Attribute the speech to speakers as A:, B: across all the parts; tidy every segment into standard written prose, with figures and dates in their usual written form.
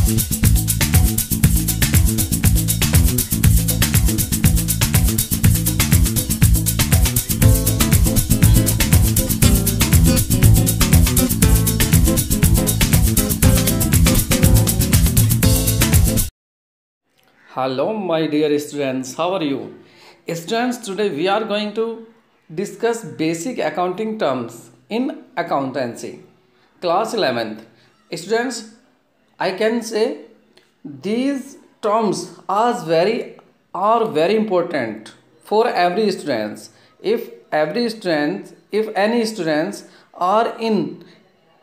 A: Hello, my dear students. How are you? Students, today we are going to discuss basic accounting terms in accountancy. Class 11th. Students, I can say these terms are very important for every students. If any students are in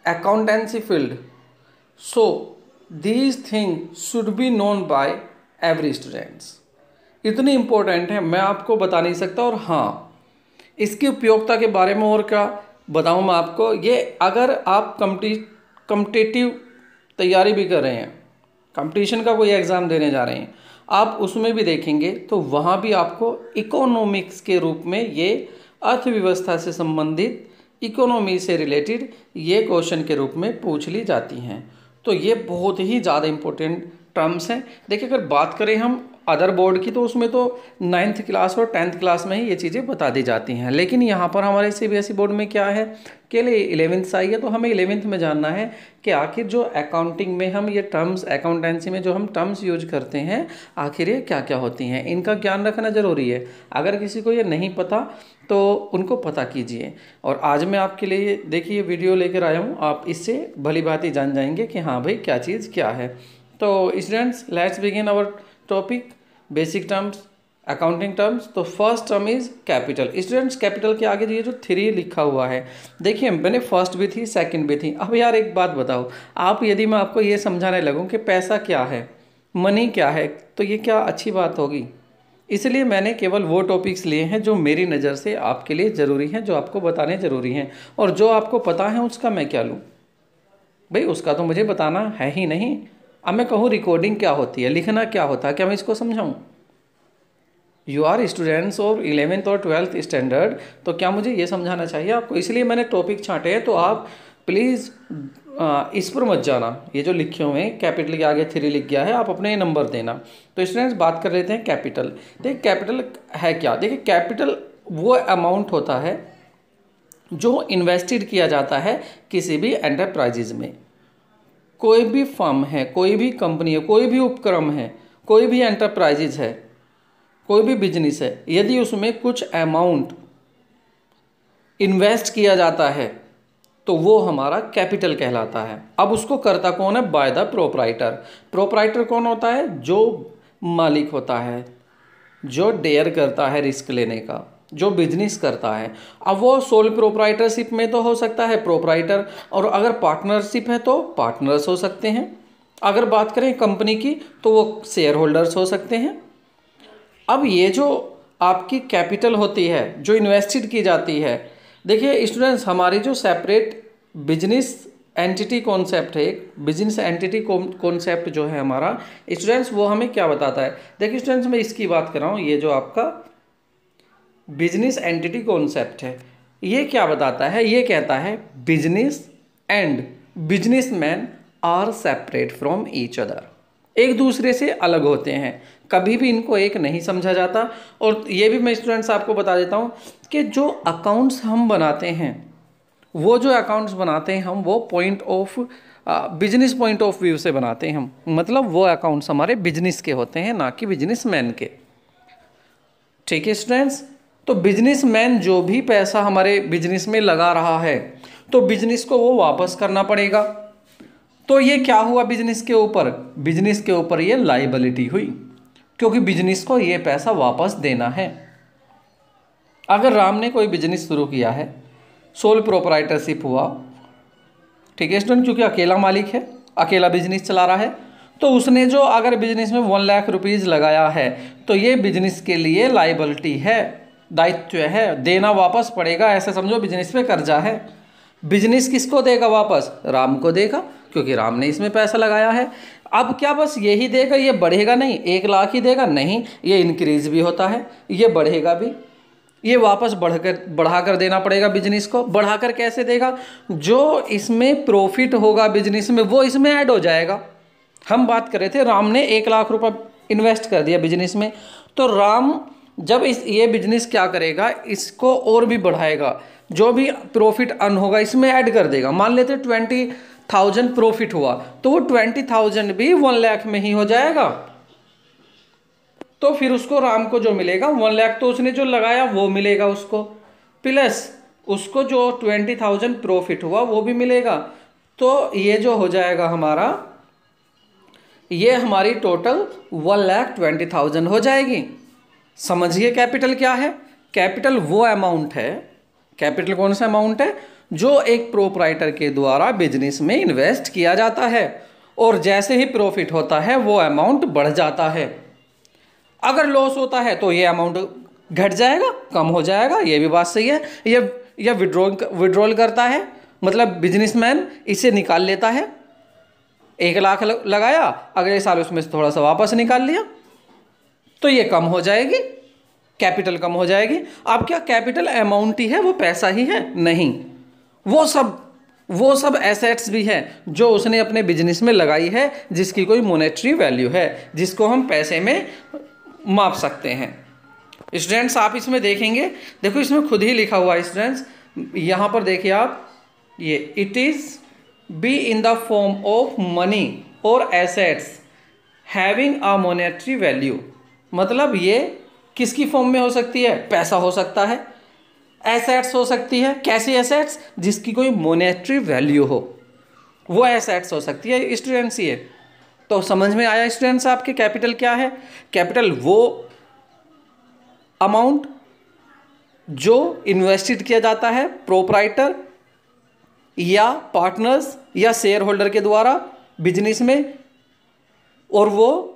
A: accountancy field, so these things should be known by every students. इतनी important है मैं आपको बता नहीं सकता. और हाँ, इसकी उपयोगिता के बारे में और क्या बताऊँ मैं आपको. ये अगर आप कम्पिटिटिव तैयारी भी कर रहे हैं, कंपटीशन का कोई एग्ज़ाम देने जा रहे हैं, आप उसमें भी देखेंगे तो वहाँ भी आपको इकोनॉमिक्स के रूप में ये अर्थव्यवस्था से संबंधित, इकोनॉमी से रिलेटेड ये क्वेश्चन के रूप में पूछ ली जाती हैं. तो ये बहुत ही ज़्यादा इम्पोर्टेंट टर्म्स हैं. देखिए, अगर बात करें हम अदर बोर्ड की तो उसमें तो 9th क्लास और 10th क्लास में ही ये चीज़ें बता दी जाती हैं. लेकिन यहाँ पर हमारे CBSE बोर्ड में क्या है कि 11th से आई है, तो हमें 11th में जानना है कि आखिर जो अकाउंटिंग में हम ये टर्म्स, अकाउंटेंसी में जो हम टर्म्स यूज करते हैं, आखिर ये क्या क्या होती हैं. इनका ज्ञान रखना ज़रूरी है. अगर किसी को ये नहीं पता तो उनको पता कीजिए. और आज मैं आपके लिए देखिए वीडियो लेकर आया हूँ, आप इससे भली भांति जान जाएंगे कि हाँ भाई क्या चीज़ क्या है. तो students, let's begin our topic basic terms, accounting terms. तो first term is capital. Students, capital के आगे ये जो 3 लिखा हुआ है, देखिए मैंने फर्स्ट भी थी, सेकंड भी थी. अब यार एक बात बताओ, आप यदि मैं आपको ये समझाने लगूँ कि पैसा क्या है, मनी क्या है, तो ये क्या अच्छी बात होगी. इसलिए मैंने केवल वो टॉपिक्स लिए हैं जो मेरी नज़र से आपके लिए ज़रूरी हैं, जो आपको बताने ज़रूरी हैं. और जो आपको पता है उसका मैं क्या लूँ भाई, उसका तो मुझे बताना है ही नहीं. अब मैं कहूँ रिकॉर्डिंग क्या होती है, लिखना क्या होता है, क्या मैं इसको समझाऊँ. You are students of 11th और 12th स्टैंडर्ड, तो क्या मुझे ये समझाना चाहिए आपको. इसलिए मैंने टॉपिक छांटे हैं. तो आप प्लीज़ इस पर मत जाना. ये जो लिखे हुए हैं कैपिटल के आगे 3 लिख गया है, आप अपने नंबर देना. तो स्टूडेंट्स, बात कर लेते हैं कैपिटल. देखिए कैपिटल है क्या. देखिए कैपिटल वो अमाउंट होता है जो इन्वेस्टेड किया जाता है किसी भी एंटरप्राइजेज में. कोई भी फर्म है, कोई भी कंपनी है, कोई भी उपक्रम है, कोई भी एंटरप्राइजेज है, कोई भी बिजनेस है, यदि उसमें कुछ अमाउंट इन्वेस्ट किया जाता है तो वो हमारा कैपिटल कहलाता है. अब उसको करता कौन है, बाय द प्रोप्राइटर. प्रोप्राइटर कौन होता है, जो मालिक होता है, जो डेयर करता है रिस्क लेने का, जो बिजनेस करता है. अब वो सोल प्रोप्राइटरशिप में तो हो सकता है प्रोप्राइटर, और अगर पार्टनरशिप है तो पार्टनर्स हो सकते हैं. अगर बात करें कंपनी की तो वो शेयर होल्डर्स हो सकते हैं. अब ये जो आपकी कैपिटल होती है, जो इन्वेस्टेड की जाती है, देखिए स्टूडेंट्स, हमारी जो सेपरेट बिजनेस एंटिटी कॉन्सेप्ट है, एक बिजनेस एंटिटी कॉन्सेप्ट जो है हमारा स्टूडेंट्स, वो हमें क्या बताता है. देखिए स्टूडेंट्स, मैं इसकी बात कर रहा हूँ. ये जो आपका बिजनेस एंटिटी कॉन्सेप्ट है, ये क्या बताता है, ये कहता है business and businessman are separate from each other. एक दूसरे से अलग होते हैं, कभी भी इनको एक नहीं समझा जाता. और ये भी मैं स्टूडेंट्स आपको बता देता हूँ कि जो अकाउंट्स हम बनाते हैं, वो जो अकाउंट्स बनाते हैं हम, वो point of business point of view से बनाते हैं हम. मतलब वो अकाउंट्स हमारे बिजनेस के होते हैं, ना कि बिजनेसमैन के. ठीक है स्टूडेंट्स. तो बिजनेसमैन जो भी पैसा हमारे बिजनेस में लगा रहा है, तो बिजनेस को वो वापस करना पड़ेगा. तो ये क्या हुआ, बिजनेस के ऊपर ये लाइबिलिटी हुई, क्योंकि बिजनेस को ये पैसा वापस देना है. अगर राम ने कोई बिजनेस शुरू किया है, सोल प्रोप्राइटरशिप हुआ, ठीक है स्टूडेंट, क्योंकि अकेला मालिक है, अकेला बिजनेस चला रहा है, तो उसने जो अगर बिजनेस में 1 लाख रुपीज़ लगाया है, तो ये बिजनेस के लिए लाइबिलिटी है, दायित्व है, देना वापस पड़ेगा. ऐसे समझो बिजनेस पे कर्जा है. बिजनेस किसको देगा वापस, राम को देगा, क्योंकि राम ने इसमें पैसा लगाया है. अब क्या बस यही देगा, ये बढ़ेगा नहीं, 1 लाख ही देगा, नहीं, ये इंक्रीज भी होता है, ये बढ़ेगा भी, ये वापस बढ़ाकर देना पड़ेगा. बिजनेस को बढ़ाकर कैसे देगा, जो इसमें प्रॉफिट होगा बिजनेस में वो इसमें ऐड हो जाएगा. हम बात कर रहे थे राम ने 1 लाख रुपए इन्वेस्ट कर दिया बिजनेस में, तो राम जब ये बिजनेस क्या करेगा, इसको और भी बढ़ाएगा, जो भी प्रॉफिट अर्न होगा इसमें ऐड कर देगा। मान लेते 20,000 प्रॉफिट हुआ तो वो 20,000 भी 1 लाख में ही हो जाएगा। तो फिर उसको राम को जो मिलेगा 1 लाख तो उसने जो लगाया वो मिलेगा उसको, प्लस उसको जो 20,000 प्रॉफिट हुआ वो भी मिलेगा। तो ये जो हो जाएगा हमारा, ये हमारी टोटल 1,20,000 हो जाएगी। समझिए कैपिटल क्या है। कैपिटल वो अमाउंट है, कैपिटल कौन सा अमाउंट है, जो एक प्रोपराइटर के द्वारा बिजनेस में इन्वेस्ट किया जाता है, और जैसे ही प्रॉफिट होता है वो अमाउंट बढ़ जाता है। अगर लॉस होता है तो ये अमाउंट घट जाएगा, कम हो जाएगा, ये भी बात सही है। ये विड्रॉल करता है, मतलब बिजनेसमैन इसे निकाल लेता है। 1 लाख लगाया, अगले साल उसमें से थोड़ा सा वापस निकाल लिया, तो ये कम हो जाएगी, कैपिटल कम हो जाएगी। अब क्या कैपिटल अमाउंट ही है, वो पैसा ही है? नहीं, वो सब एसेट्स भी हैं जो उसने अपने बिजनेस में लगाई है, जिसकी कोई मॉनेटरी वैल्यू है, जिसको हम पैसे में माप सकते हैं। स्टूडेंट्स आप इसमें देखेंगे, देखो इसमें खुद ही लिखा हुआ है स्टूडेंट्स, यहाँ पर देखिए आप, ये it is be in the form of money और assets having a monetary value. मतलब ये किसकी फॉर्म में हो सकती है? पैसा हो सकता है, एसेट्स हो सकती है। कैसी एसेट्स? जिसकी कोई मॉनेटरी वैल्यू हो, वो एसेट्स हो सकती है स्टूडेंट्स। ये तो समझ में आया स्टूडेंट्स आपके कैपिटल क्या है। कैपिटल वो अमाउंट जो इन्वेस्टेड किया जाता है प्रोपराइटर या पार्टनर्स या शेयर होल्डर के द्वारा बिजनेस में, और वो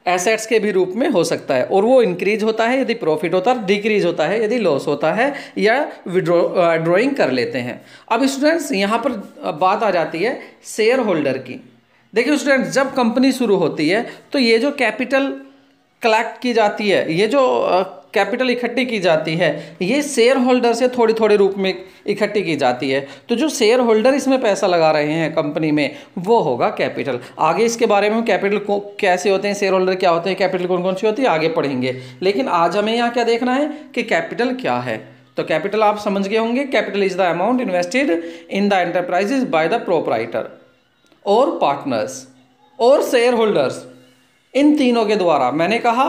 A: एसेट्स के भी रूप में हो सकता है, और वो इंक्रीज होता है यदि प्रॉफिट होता है, डिक्रीज होता है यदि लॉस होता है, या ड्रॉइंग कर लेते हैं। अब स्टूडेंट्स यहाँ पर बात आ जाती है शेयर होल्डर की। देखिए स्टूडेंट्स, जब कंपनी शुरू होती है तो ये जो कैपिटल कलेक्ट की जाती है, ये जो कैपिटल इकट्ठी की जाती है, ये शेयर होल्डर से थोड़ी थोड़ी रूप में इकट्ठी की जाती है। तो जो शेयर होल्डर इसमें पैसा लगा रहे हैं कंपनी में, वो होगा कैपिटल। आगे इसके बारे में कैपिटल को कैसे होते हैं, शेयर होल्डर क्या होते हैं, कैपिटल कौन कौन सी होती है, आगे पढ़ेंगे। लेकिन आज हमें यहाँ क्या देखना है कि कैपिटल क्या है। तो कैपिटल आप समझ गए होंगे, capital is the amount invested in the enterprises by the proprietor और पार्टनर्स और शेयर होल्डर्स, इन तीनों के द्वारा। मैंने कहा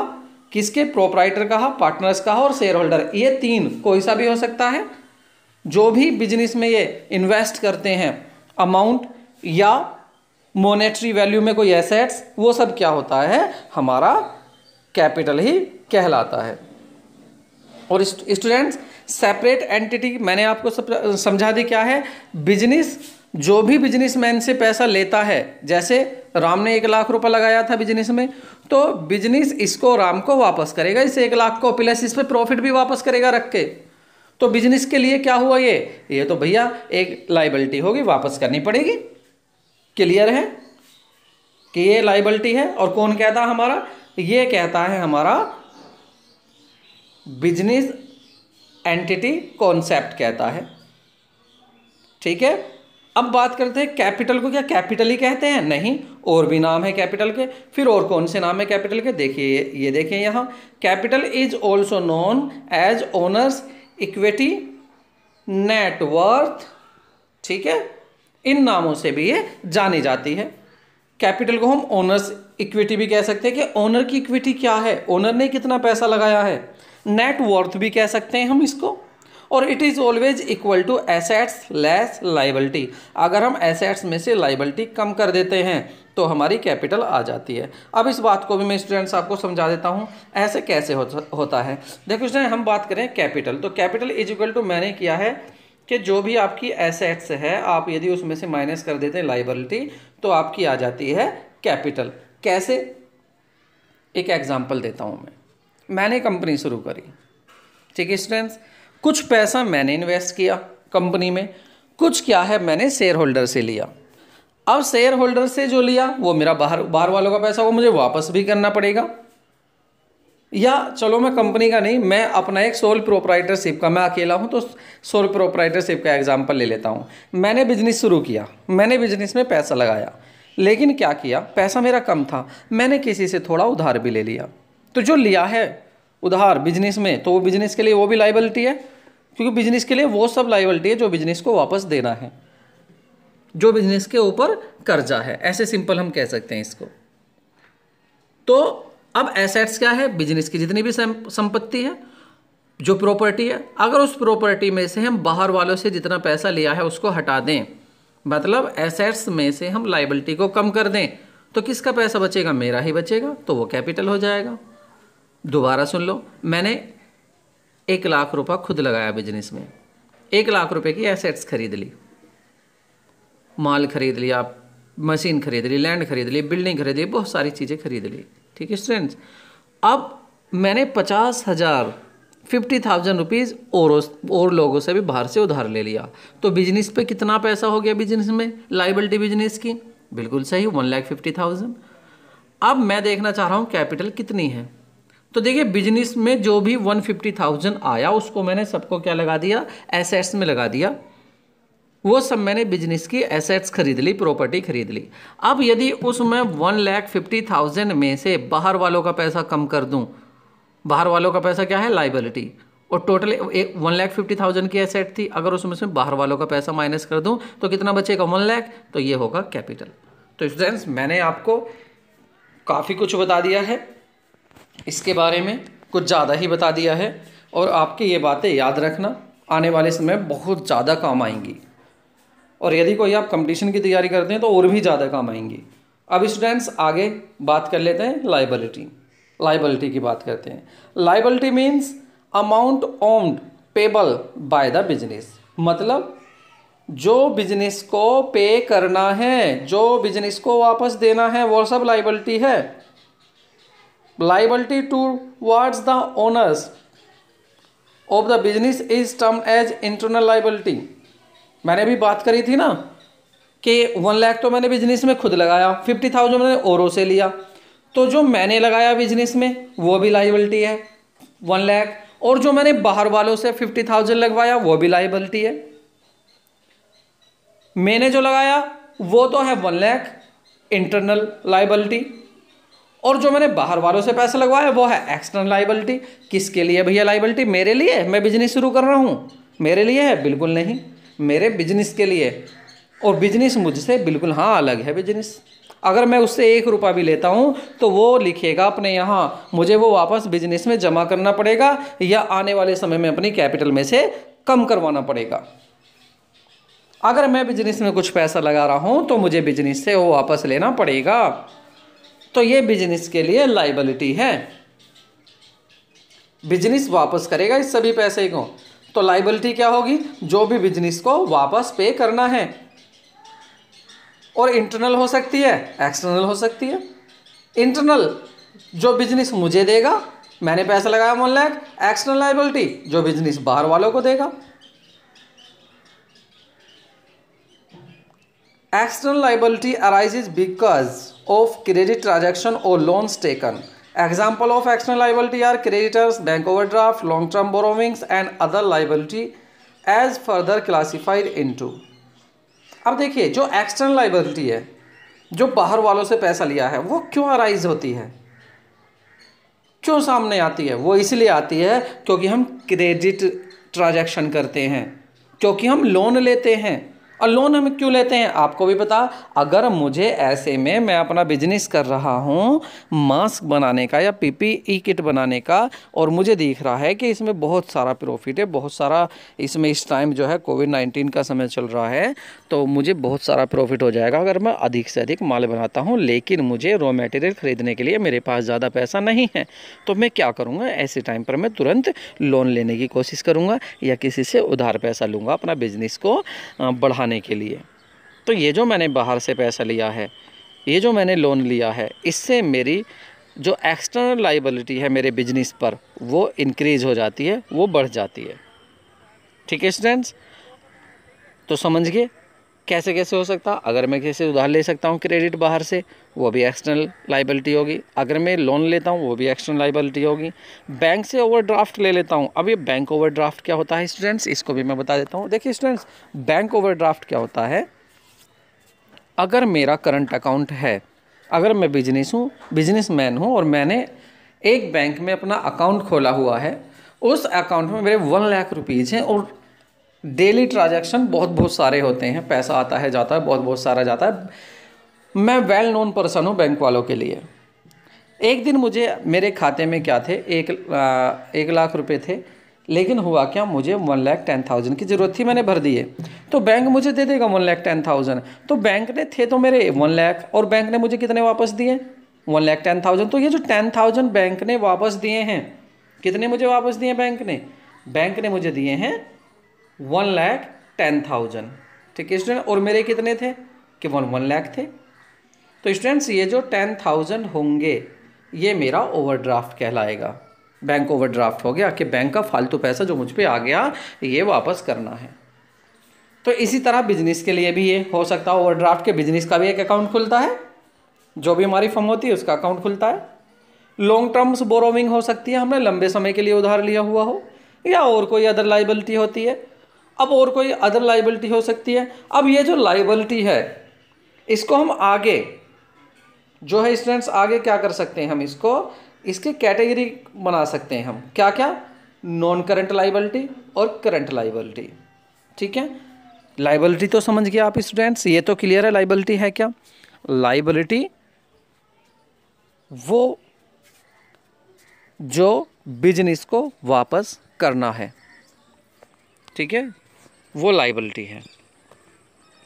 A: किसके? प्रोपराइटर कहा, पार्टनर्स कहा और शेयर होल्डर। ये तीन कोई सा भी हो सकता है। जो भी बिजनेस में ये इन्वेस्ट करते हैं अमाउंट या मॉनेटरी वैल्यू में कोई एसेट्स, वो सब क्या होता है? हमारा कैपिटल ही कहलाता है। और स्टूडेंट्स, सेपरेट एंटिटी मैंने आपको समझा दी क्या है। बिजनेस, जो भी बिजनेसमैन से पैसा लेता है, जैसे राम ने 1 लाख रुपए लगाया था बिजनेस में, तो बिजनेस इसको राम को वापस करेगा, इस 1 लाख को, प्लस इस पे प्रॉफिट भी वापस करेगा रख के। तो बिजनेस के लिए क्या हुआ? ये तो भैया एक लायबिलिटी होगी, वापस करनी पड़ेगी। क्लियर है कि ये लायबिलिटी है। और कौन कहता है हमारा? ये कहता है हमारा बिजनेस एंटिटी कॉन्सेप्ट कहता है। ठीक है। अब बात करते हैं कैपिटल को। क्या कैपिटल ही कहते हैं? नहीं, और भी नाम है कैपिटल के। फिर और कौन से नाम है कैपिटल के? देखिए, ये देखिए यहाँ, capital is also known as owner's equity, net. ठीक है, इन नामों से भी ये जानी जाती है। कैपिटल को हम ओनर्स इक्विटी भी कह सकते हैं कि ओनर की इक्विटी क्या है, ओनर ने कितना पैसा लगाया है। नेटवर्थ भी कह सकते हैं हम इसको। और it is always equal to assets less liability. अगर हम एसेट्स में से लाइबिलिटी कम कर देते हैं तो हमारी कैपिटल आ जाती है। अब इस बात को भी मैं स्टूडेंट्स आपको समझा देता हूँ, ऐसे कैसे होता है। देखो स्टूडेंट, हम बात करें कैपिटल, तो कैपिटल इज इक्वल टू, मैंने किया है कि जो भी आपकी एसेट्स है, आप यदि उसमें से माइनस कर देते हैं लाइबिलिटी, तो आपकी आ जाती है कैपिटल। कैसे? एक एग्जांपल देता हूँ मैंने कंपनी शुरू करी। ठीक है स्टूडेंट्स, कुछ पैसा मैंने इन्वेस्ट किया कंपनी में, कुछ क्या है मैंने शेयर होल्डर से लिया। अब शेयर होल्डर से जो लिया वो मेरा बाहर वालों का पैसा, वो मुझे वापस भी करना पड़ेगा। या चलो मैं कंपनी का नहीं, मैं अपना एक सोल प्रोप्राइटरशिप का, मैं अकेला हूँ तो सोल प्रोप्राइटरशिप का एग्जांपल ले लेता हूँ। मैंने बिजनेस शुरू किया, मैंने बिजनेस में पैसा लगाया, लेकिन क्या किया, पैसा मेरा कम था, मैंने किसी से थोड़ा उधार भी ले लिया। तो जो लिया है उधार बिजनेस में, तो वो बिजनेस के लिए वो भी लाइबिलिटी है, क्योंकि बिजनेस के लिए वो सब लाइबिलिटी है जो बिजनेस को वापस देना है, जो बिजनेस के ऊपर कर्जा है। ऐसे सिंपल हम कह सकते हैं इसको। तो अब एसेट्स क्या है, बिजनेस की जितनी भी संपत्ति है, जो प्रॉपर्टी है, अगर उस प्रॉपर्टी में से हम बाहर वालों से जितना पैसा लिया है उसको हटा दें, मतलब एसेट्स में से हम लायबिलिटी को कम कर दें, तो किसका पैसा बचेगा, मेरा ही बचेगा, तो वो कैपिटल हो जाएगा। दोबारा सुन लो, मैंने 1 लाख रुपया खुद लगाया बिजनेस में, 1 लाख रुपए की एसेट्स खरीद ली, माल खरीद लिया, मशीन खरीद ली, लैंड खरीद ली, बिल्डिंग खरीद ली, बहुत सारी चीज़ें खरीद ली। ठीक है स्टूडेंट्स, अब मैंने 50,000 रुपीज़ और लोगों से भी बाहर से उधार ले लिया, तो बिजनेस पे कितना पैसा हो गया बिजनेस में, लाइबिलिटी बिजनेस की, बिल्कुल सही 1,50,000। अब मैं देखना चाह रहा हूँ कैपिटल कितनी है। तो देखिए बिजनेस में जो भी 150,000 आया उसको मैंने सबको क्या लगा दिया, एसेट्स में लगा दिया, वो सब मैंने बिजनेस की एसेट्स खरीद ली, प्रॉपर्टी खरीद ली। अब यदि उसमें 1,50,000 में से बाहर वालों का पैसा कम कर दूं, बाहर वालों का पैसा क्या है, लाइबिलिटी, और टोटल 1,50,000 की एसेट थी, अगर उसमें से बाहर वालों का पैसा माइनस कर दूं तो कितना बचेगा, 1 लाख, तो ये होगा कैपिटल। तो स्टूडेंट्स मैंने आपको काफ़ी कुछ बता दिया है, इसके बारे में कुछ ज़्यादा ही बता दिया है, और आपकी ये बातें याद रखना, आने वाले समय में बहुत ज़्यादा काम आएंगी, और यदि कोई आप कंपटीशन की तैयारी करते हैं तो और भी ज़्यादा काम आएंगी। अब स्टूडेंट्स आगे बात कर लेते हैं लाइबिलिटी की बात करते हैं। Liability means amount owned payable by the business, मतलब जो बिजनेस को पे करना है, जो बिजनेस को वापस देना है, वो सब लाइबिलिटी है। Liability towards the owners of the business is termed as internal liability. मैंने भी बात करी थी ना कि 1 लाख तो मैंने बिजनेस में खुद लगाया, 50,000 मैंने औरों से लिया, तो जो मैंने लगाया बिजनेस में वो भी लाइबिलिटी है 1 लाख, और जो मैंने बाहर वालों से 50,000 लगवाया वो भी लाइबिलिटी है। मैंने जो लगाया वो तो है 1 लाख इंटरनल लाइबिलिटी, और जो मैंने बाहर वालों से पैसा लगवाया वो है एक्सटर्नल लाइबिलिटी। किसके लिए भैया लाइबिलिटी, मेरे लिए, मैं बिजनेस शुरू कर रहा हूँ, मेरे लिए है, बिल्कुल नहीं, मेरे बिजनेस के लिए, और बिजनेस मुझसे बिल्कुल हाँ अलग है बिजनेस। अगर मैं उससे 1 रुपया भी लेता हूँ तो वो लिखेगा अपने यहाँ, मुझे वो वापस बिजनेस में जमा करना पड़ेगा, या आने वाले समय में अपनी कैपिटल में से कम करवाना पड़ेगा। अगर मैं बिजनेस में कुछ पैसा लगा रहा हूँ तो मुझे बिजनेस से वो वापस लेना पड़ेगा, तो ये बिजनेस के लिए लाइबिलिटी है, बिजनेस वापस करेगा इस सभी पैसे को। तो लाइबिलिटी क्या होगी, जो भी बिजनेस को वापस पे करना है, और इंटरनल हो सकती है, एक्सटर्नल हो सकती है। इंटरनल जो बिजनेस मुझे देगा, मैंने पैसा लगाया 1 लाख, एक्सटर्नल लाइबिलिटी जो बिजनेस बाहर वालों को देगा। External liability arises because of credit transaction और loans taken. Example of external liability are creditors, bank overdraft, long-term borrowings and other liability as further classified into। अब देखिए जो एक्सटर्नल लाइबिलिटी है, जो बाहर वालों से पैसा लिया है, वो क्यों अराइज होती है, क्यों सामने आती है, वो इसलिए आती है क्योंकि हम क्रेडिट ट्रांजैक्शन करते हैं, क्योंकि हम लोन लेते हैं। और लोन हम क्यों लेते हैं आपको भी पता, अगर मुझे ऐसे में मैं अपना बिजनेस कर रहा हूँ मास्क बनाने का या पीपीई किट बनाने का, और मुझे दिख रहा है कि इसमें बहुत सारा प्रॉफिट है, बहुत सारा इसमें इस टाइम जो है कोविड-19 का समय चल रहा है, तो मुझे बहुत सारा प्रॉफिट हो जाएगा अगर मैं अधिक से अधिक माल बनाता हूँ, लेकिन मुझे रॉ मटेरियल ख़रीदने के लिए मेरे पास ज़्यादा पैसा नहीं है, तो मैं क्या करूँगा, ऐसे टाइम पर मैं तुरंत लोन लेने की कोशिश करूँगा या किसी से उधार पैसा लूँगा अपना बिजनेस को बढ़ाने के लिए। तो ये जो मैंने बाहर से पैसा लिया है, ये जो मैंने लोन लिया है, इससे मेरी जो एक्सटर्नल लाइबिलिटी है मेरे बिजनेस पर वो इंक्रीज हो जाती है, वो बढ़ जाती है। ठीक है स्टूडेंट्स, तो समझ गए कैसे कैसे हो सकता। अगर मैं किसी से उधार ले सकता हूँ क्रेडिट बाहर से, वो भी एक्सटर्नल लाइबिलिटी होगी। अगर मैं लोन लेता हूँ वो भी एक्सटर्नल लाइबिलिटी होगी। बैंक से ओवरड्राफ्ट ले लेता हूँ। अब ये बैंक ओवरड्राफ्ट क्या होता है स्टूडेंट्स, इसको भी मैं बता देता हूँ। देखिए स्टूडेंट्स, बैंक ओवरड्राफ्ट क्या होता है, अगर मेरा करंट अकाउंट है, अगर मैं बिजनेसमैन हूँ और मैंने एक बैंक में अपना अकाउंट खोला हुआ है, उस अकाउंट में मेरे 1 लाख रुपीज़ हैं और डेली ट्रांजैक्शन बहुत सारे होते हैं, पैसा आता है जाता है, बहुत सारा जाता है। मैं वेल नोन पर्सन हूँ बैंक वालों के लिए। एक दिन मुझे मेरे खाते में क्या थे, 1 लाख रुपए थे, लेकिन हुआ क्या, मुझे 1,10,000 की ज़रूरत थी, मैंने भर दिए। तो बैंक मुझे दे देगा 1,10,000। तो बैंक ने थे तो मेरे 1 लाख, और बैंक ने मुझे कितने वापस दिए, 1,10,000। तो ये जो 10,000 बैंक ने वापस दिए हैं, कितने मुझे वापस दिए बैंक ने मुझे दिए हैं 1,10,000। ठीक है स्टूडेंट, और मेरे कितने थे, केवल 1 लाख थे। तो स्टूडेंट्स ये जो 10,000 होंगे ये मेरा ओवरड्राफ्ट कहलाएगा। बैंक ओवरड्राफ्ट हो गया कि बैंक का फालतू पैसा जो मुझ पे आ गया ये वापस करना है। तो इसी तरह बिजनेस के लिए भी ये हो सकता है ओवरड्राफ्ट के, बिजनेस का भी एक अकाउंट खुलता है, जो भी हमारी फर्म होती है उसका अकाउंट खुलता है। लॉन्ग टर्म्स बोरोविंग हो सकती है, हमने लंबे समय के लिए उधार लिया हुआ हो, या और कोई अदर लाइबिलिटी होती है। अब और कोई अदर लाइबिलिटी हो सकती है। अब ये जो लाइबिलिटी है इसको हम आगे जो है स्टूडेंट्स आगे क्या कर सकते हैं, हम इसके कैटेगरी बना सकते हैं। हम क्या क्या, नॉन करंट लाइबिलिटी और करंट लाइबिलिटी। ठीक है, लाइबिलिटी तो समझ गया आप स्टूडेंट्स, ये तो क्लियर है लाइबिलिटी है क्या। लाइबिलिटी वो जो बिजनेस को वापस करना है, ठीक है, वो लाइबिलिटी है।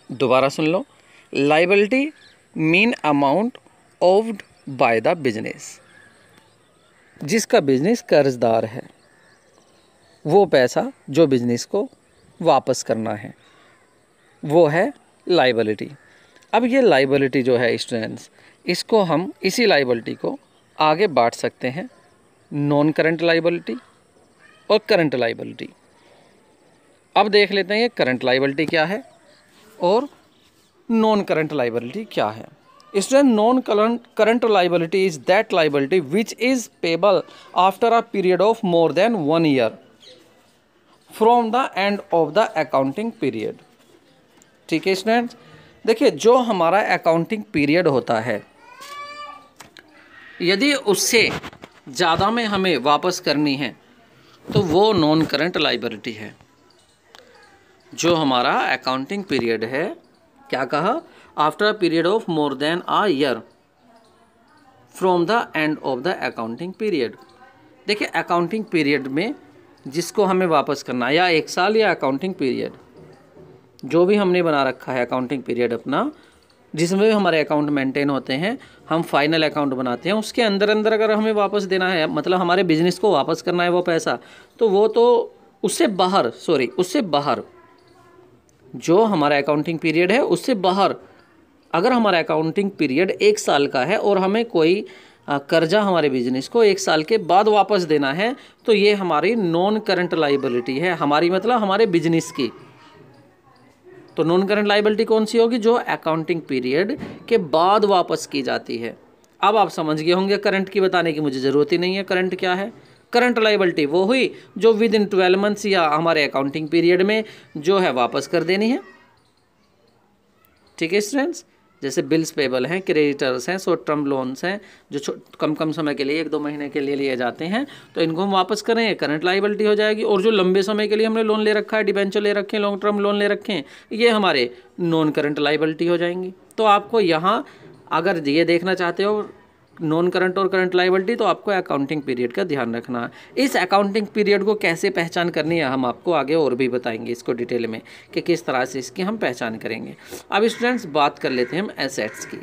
A: दोबारा सुन लो, liability mean amount owed by the business, जिसका बिजनेस कर्जदार है, वो पैसा जो बिजनेस को वापस करना है वो है लाइबिलिटी। अब ये लाइबिलिटी जो है स्टूडेंट्स, इसको हम इसी लाइबिलिटी को आगे बांट सकते हैं, नॉन करंट लाइबिलिटी और करंट लाइबिलिटी। अब देख लेते हैं ये करंट लाइबिलिटी क्या है और नॉन करंट लाइबिलिटी क्या है। Student, non current liability is that liability which is payable after a period of more than 1 year from the end of the accounting period. ठीक है स्टूडेंट्स, देखिए जो हमारा अकाउंटिंग पीरियड होता है, यदि उससे ज़्यादा में हमें वापस करनी है तो वो नॉन करंट लाइबिलिटी है। जो हमारा अकाउंटिंग पीरियड है, क्या कहा, after a period of more than a year from the end of the accounting period. देखिए अकाउंटिंग पीरियड में जिसको हमें वापस करना है, या 1 साल या अकाउंटिंग पीरियड जो भी हमने बना रखा है, अकाउंटिंग पीरियड अपना जिसमें भी हमारे अकाउंट मेंटेन होते हैं, हम फाइनल अकाउंट बनाते हैं, उसके अंदर अंदर अगर हमें वापस देना है, मतलब हमारे बिजनेस को वापस करना है वो पैसा, तो वो तो उससे बाहर जो हमारा अकाउंटिंग पीरियड है उससे बाहर अगर हमारा अकाउंटिंग पीरियड 1 साल का है और हमें कोई कर्जा हमारे बिजनेस को 1 साल के बाद वापस देना है, तो ये हमारी नॉन करंट लाइबिलिटी है, हमारी मतलब हमारे बिजनेस की। तो नॉन करंट लाइबिलिटी कौन सी होगी, जो अकाउंटिंग पीरियड के बाद वापस की जाती है। अब आप समझ गए होंगे, करंट की बताने की मुझे ज़रूरत ही नहीं है। करंट क्या है, करंट लाइबिलिटी वो हुई जो विद इन 12 मंथ्स या हमारे अकाउंटिंग पीरियड में जो है वापस कर देनी है। ठीक है स्टूडेंट्स, जैसे बिल्स पेबल हैं, क्रेडिटर्स हैं, शॉर्ट टर्म लोन्स हैं जो कम समय के लिए 1-2 महीने के लिए लिए जाते हैं, तो इनको हम वापस करें, करंट लाइबिलिटी हो जाएगी। और जो लंबे समय के लिए हमने लोन ले रखा है, डिबेंचर ले रखे हैं, लॉन्ग टर्म लोन ले रखे हैं, ये हमारे नॉन करंट लाइबिलिटी हो जाएंगी। तो आपको यहाँ अगर ये देखना चाहते हो नॉन करंट और करंट लाइबिलिटी, तो आपको अकाउंटिंग पीरियड का ध्यान रखना है। इस अकाउंटिंग पीरियड को कैसे पहचान करनी है हम आपको आगे और भी बताएंगे इसको डिटेल में कि किस तरह से इसकी हम पहचान करेंगे। अब स्टूडेंट्स बात कर लेते हैं हम एसेट्स की।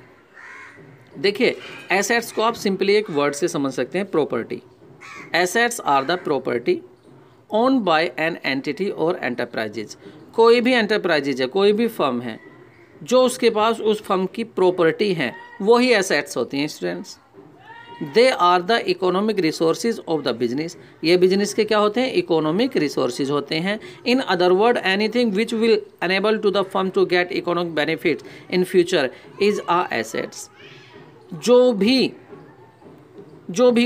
A: देखिए एसेट्स को आप सिंपली एक वर्ड से समझ सकते हैं, property. Assets are the property owned by an entity और एंटरप्राइजेज। कोई भी एंटरप्राइजेज है, कोई भी फर्म है, जो उसके पास उस फर्म की प्रॉपर्टी है, वही एसेट्स होती हैं students. They are the economic resources of the business. ये बिजनेस के क्या होते हैं, इकोनॉमिक रिसोर्सेज होते हैं। In other word anything which will enable to the firm to get economic benefit in future is a assets. जो भी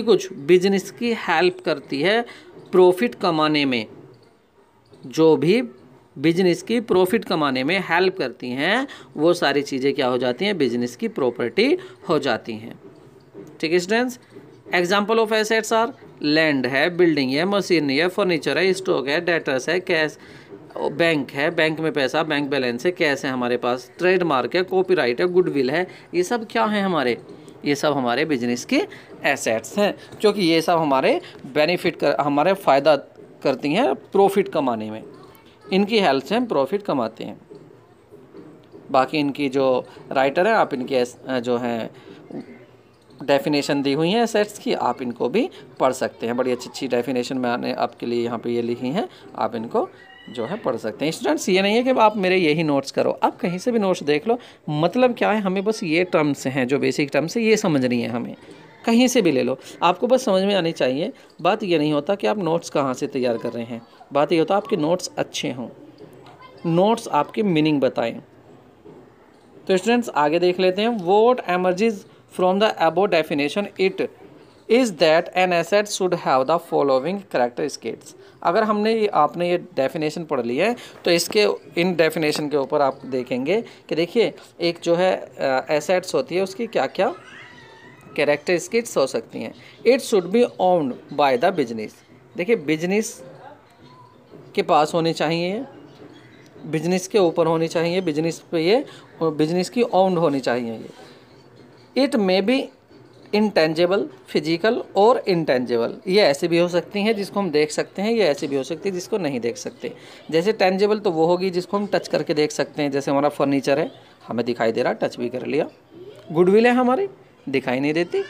A: कुछ बिजनेस की हेल्प करती है प्रॉफिट कमाने में, जो भी बिजनेस की प्रॉफिट कमाने में हेल्प करती हैं, वो सारी चीज़ें क्या हो जाती हैं, बिजनेस की प्रॉपर्टी हो जाती हैं। ठीक है students, example of assets are land है, बिल्डिंग है, मशीनरी है, फर्नीचर है, स्टॉक है, डेटर्स है, कैश, बैंक है, बैंक में पैसा, बैंक बैलेंस है, कैश है हमारे पास, ट्रेडमार्क है, कॉपीराइट है, गुडविल है, ये सब क्या है हमारे, ये सब हमारे बिजनेस के एसेट्स हैं, क्योंकि ये सब हमारे बेनिफिट कर, हमारे फ़ायदा करती हैं प्रॉफिट कमाने में, इनकी हेल्प से हम प्रॉफिट कमाते हैं। बाकी इनकी जो राइटर है, आप इनकी जो हैं डेफिनेशन दी हुई है एसेट्स की, आप इनको भी पढ़ सकते हैं। बड़ी अच्छी अच्छी डेफिनेशन मैंने आपके लिए यहाँ पे ये लिखी हैं, आप इनको जो है पढ़ सकते हैं। स्टूडेंट्स, ये नहीं है कि आप मेरे यही नोट्स करो, आप कहीं से भी नोट्स देख लो। मतलब क्या है, हमें बस ये टर्म्स हैं जो बेसिक टर्म्स है ये समझनी है, हमें कहीं से भी ले लो, आपको बस समझ में आनी चाहिए। बात ये नहीं होता कि आप नोट्स कहाँ से तैयार कर रहे हैं, बात ये होता आपके नोट्स अच्छे हों, नोट्स आपके मीनिंग बताएं। तो स्टूडेंट्स आगे देख लेते हैं। What emerges from the above definition it is that an asset should have the following characteristics. अगर हमने ये आपने ये डेफिनेशन पढ़ ली है तो इसके इन डेफिनेशन के ऊपर आप देखेंगे कि देखिए एक जो है एसेट्स होती है उसकी क्या क्या कैरेक्टरिस्टिक्स हो सकती हैं। It should B owned by the business. देखिए बिजनेस के पास होनी चाहिए, बिजनेस के ऊपर होनी चाहिए, बिजनेस पे ये बिजनेस की ओन्ड होनी चाहिए ये। It may be intangible, physical और इंटेंजिबल। ये ऐसे भी हो सकती हैं जिसको हम देख सकते हैं, ये ऐसे भी हो सकती है जिसको नहीं देख सकते। जैसे टेंजिबल तो वो होगी जिसको हम टच करके देख सकते हैं, जैसे हमारा फर्नीचर है, हमें दिखाई दे रहा, टच भी कर लिया। गुडविल है हमारी, दिखाई नहीं देती।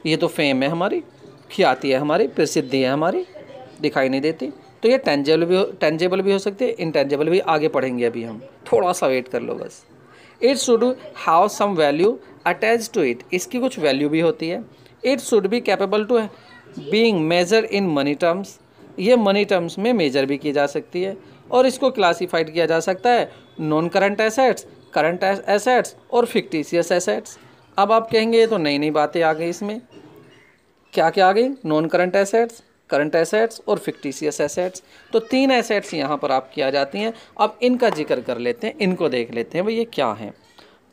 A: ये तो फेम है हमारी, ख्याति है हमारी, प्रसिद्धि है हमारी, दिखाई नहीं देती। तो ये टेंजेबल भी हो सकती है, इंटेंजिबल भी आगे पढ़ेंगे अभी हम, थोड़ा सा वेट कर लो बस। It should have some value attach to it. इसकी कुछ वैल्यू भी होती है। It should be capable to being measure in money terms. ये मनी टर्म्स में मेजर भी की जा सकती है और इसको क्लासीफाइड किया जा सकता है non current assets, current assets और फिक्टिशियस एसेट्स। अब आप कहेंगे ये तो नई नई बातें आ गई इसमें, क्या क्या आ गई, non current assets, current assets और फिक्टिशियस एसेट्स। तो 3 एसेट्स यहाँ पर आप किया जाती हैं। अब इनका जिक्र कर लेते हैं, इनको देख लेते हैं भाई ये क्या हैं।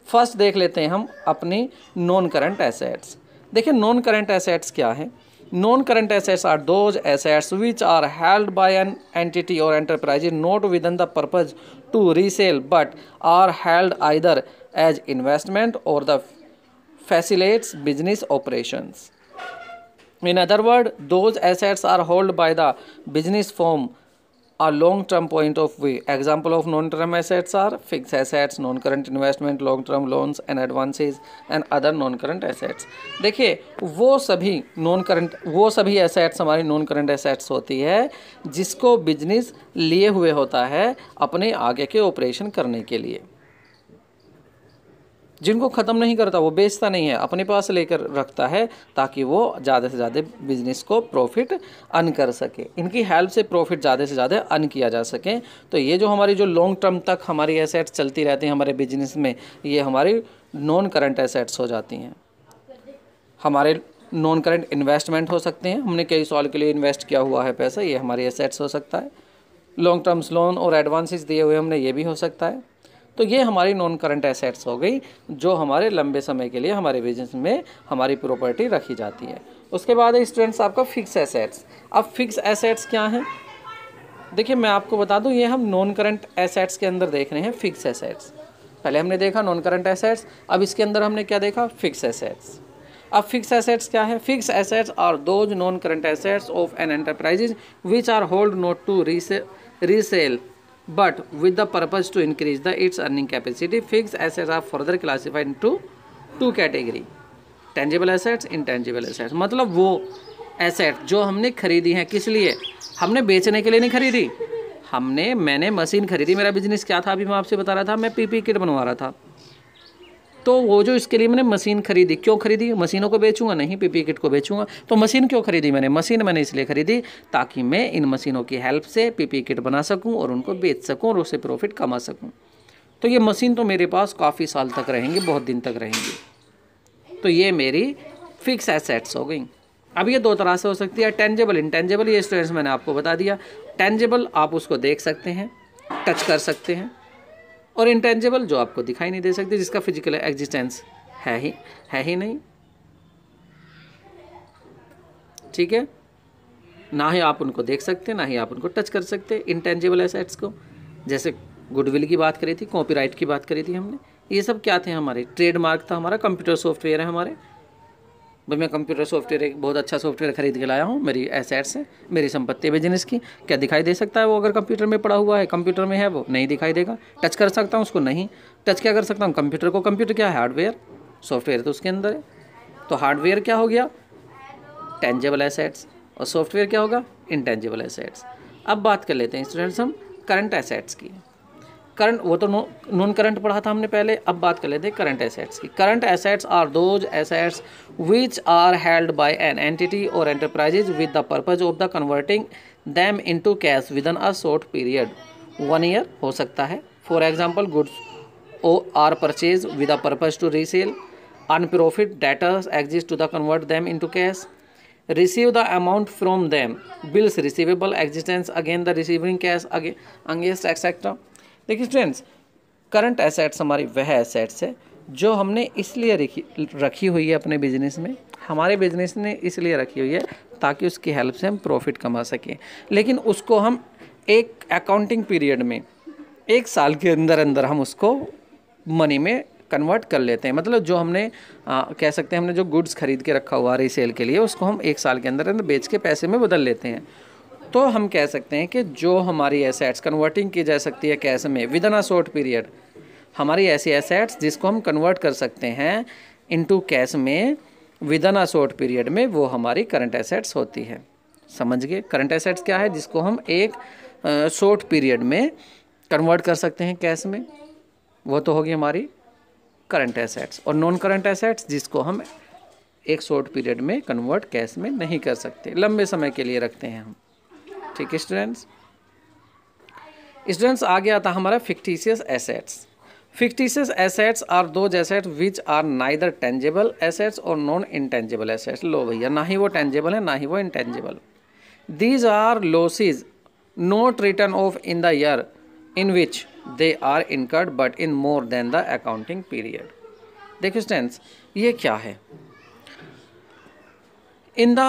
A: फर्स्ट देख लेते हैं हम अपनी नॉन करंट एसेट्स। देखिए नॉन करंट एसेट्स क्या है। Non current assets are those assets which are held by an entity और enterprise not within the purpose to resale but are held either as investment और the facilitates business operations. In other words, those assets are held by the business firm a long-term point of view. Example of non-term assets are fixed assets, non-current investment, long-term loans and advances and other non-current assets. देखिए वो सभी assets हमारी non-current assets होती है जिसको business लिए हुए होता है अपने आगे के ऑपरेशन करने के लिए, जिनको ख़त्म नहीं करता, वो बेचता नहीं है, अपने पास लेकर रखता है ताकि वो ज़्यादा से ज़्यादा बिजनेस को प्रॉफिट अर्न कर सके, इनकी हेल्प से प्रॉफिट ज़्यादा से ज़्यादा अर्न किया जा सके। तो ये जो हमारी जो लॉन्ग टर्म तक हमारी एसेट्स चलती रहती हैं हमारे बिजनेस में, ये हमारी नॉन करंट एसेट्स हो जाती हैं। हमारे नॉन करंट इन्वेस्टमेंट हो सकते हैं, हमने कई साल के लिए इन्वेस्ट किया हुआ है पैसा, ये हमारी एसेट्स हो सकता है। लॉन्ग टर्म्स लोन और एडवांसेस दिए हुए हमने, ये भी हो सकता है। तो ये हमारी नॉन करंट एसेट्स हो गई जो हमारे लंबे समय के लिए हमारे बिजनेस में हमारी प्रॉपर्टी रखी जाती है। उसके बाद स्टूडेंट्स आपका फिक्स एसेट्स। अब फिक्स एसेट्स क्या हैं, देखिए मैं आपको बता दूं, ये हम नॉन करंट एसेट्स के अंदर देख रहे हैं फिक्स एसेट्स। पहले हमने देखा नॉन करंट एसेट्स, अब इसके अंदर हमने क्या देखा, फिक्स एसेट्स। अब फिक्स एसेट्स क्या है, fixed assets are those non current assets of an enterprises which are hold not to resell but with the purpose to increase its earning capacity. Fixed assets are further classified into 2 category, tangible assets, intangible assets। मतलब वो asset जो हमने खरीदी हैं, किस लिए, हमने बेचने के लिए नहीं खरीदी, मैंने मशीन खरीदी, मेरा बिजनेस क्या था अभी मैं आपसे बता रहा था, मैं पीपी किट बनवा रहा था। तो वो जो इसके लिए मैंने मशीन खरीदी, क्यों खरीदी, मशीनों को बेचूंगा नहीं, पीपी किट को बेचूंगा। तो मशीन क्यों खरीदी मशीन मैंने इसलिए खरीदी ताकि मैं इन मशीनों की हेल्प से पीपी किट बना सकूं और उनको बेच सकूं और उससे प्रॉफिट कमा सकूं। तो ये मशीन तो मेरे पास काफ़ी साल तक रहेंगी, बहुत दिन तक रहेंगी। तो ये मेरी फिक्स एसेट्स हो गई। अब ये 2 तरह से हो सकती है, टेंजेबल, इंटेंजेबल, ये स्टूडेंट्स मैंने आपको बता दिया। टेंजिबल आप उसको देख सकते हैं, टच कर सकते हैं, और इंटेंजिबल जो आपको दिखाई नहीं दे सकती, जिसका फिजिकल एग्जिस्टेंस है ही नहीं, ठीक है। ना ही आप उनको देख सकते, ना ही आप उनको टच कर सकते इंटेंजिबल एसेट्स को। जैसे गुडविल की बात करी थी, कॉपीराइट की बात करी थी हमने, ये सब क्या थे हमारे? ट्रेडमार्क था हमारा, कंप्यूटर सॉफ्टवेयर है हमारे। भाई मैं कंप्यूटर सॉफ्टवेयर एक बहुत अच्छा सॉफ्टवेयर खरीद के लाया हूँ, मेरी एसेट्स है, मेरी संपत्ति है बिजनेस की। क्या दिखाई दे सकता है वो अगर कंप्यूटर में पड़ा हुआ है? कंप्यूटर में है वो नहीं दिखाई देगा। टच कर सकता हूँ उसको? नहीं। टच क्या कर सकता हूँ? कंप्यूटर को। कंप्यूटर क्या है? हार्डवेयर। सॉफ्टवेयर तो उसके अंदर है। तो हार्डवेयर क्या हो गया? टेंजिबल एसेट्स, और सॉफ्टवेयर क्या होगा? Intangible assets. अब बात कर लेते हैं स्टूडेंट्स हम करंट एसेट्स की। करंट वो तो नॉन करंट पढ़ा था हमने पहले, अब बात कर लेते हैं करंट एसेट्स की। Current assets are those assets which are held by an entity और enterprises with the purpose of the converting them into cash within a short period. 1 year हो सकता है। For example goods are purchase with the purpose to resale, unprofit debtors exist to the convert them into cash, receive the amount from them, bills receivable existence again the receiving cash against etc. देखिए students, current assets हमारी वह assets है जो हमने इसलिए रखी हुई है अपने बिजनेस में, हमारे बिजनेस ने इसलिए रखी हुई है ताकि उसकी हेल्प से हम प्रॉफिट कमा सकें। लेकिन उसको हम एक अकाउंटिंग पीरियड में 1 साल के अंदर अंदर हम उसको मनी में कन्वर्ट कर लेते हैं। मतलब जो हमने कह सकते हैं हमने जो गुड्स खरीद के रखा हुआ रीसेल के लिए, उसको हम 1 साल के अंदर अंदर बेच के पैसे में बदल लेते हैं। तो हम कह सकते हैं कि जो हमारी एसेट्स कन्वर्टिंग की जा सकती है कैश में with in a short period, हमारी ऐसी एसेट्स जिसको हम कन्वर्ट कर सकते हैं इनटू कैश में with in a short period में, वो हमारी करंट एसेट्स होती है। समझ गए? करंट एसेट्स क्या है? जिसको हम एक शॉर्ट पीरियड में कन्वर्ट कर सकते हैं कैश में, वो तो होगी हमारी करंट एसेट्स। और नॉन करंट एसेट्स जिसको हम एक शॉर्ट पीरियड में कन्वर्ट कैश में नहीं कर सकते, लंबे समय के लिए रखते हैं हम। ठीक है स्टूडेंट्स। स्टूडेंट्स आगे आता हमारा fictitious assets. Fictitious assets are those assets which are neither tangible assets और नॉन इंटेंजिबल एसेट्स। लो भैया, ना ही वो टेंजिबल है ना ही वो intangible. These are losses not written off in the year in which they are incurred but in more than the accounting period. देखिए स्टूडेंट्स, ये क्या है? In the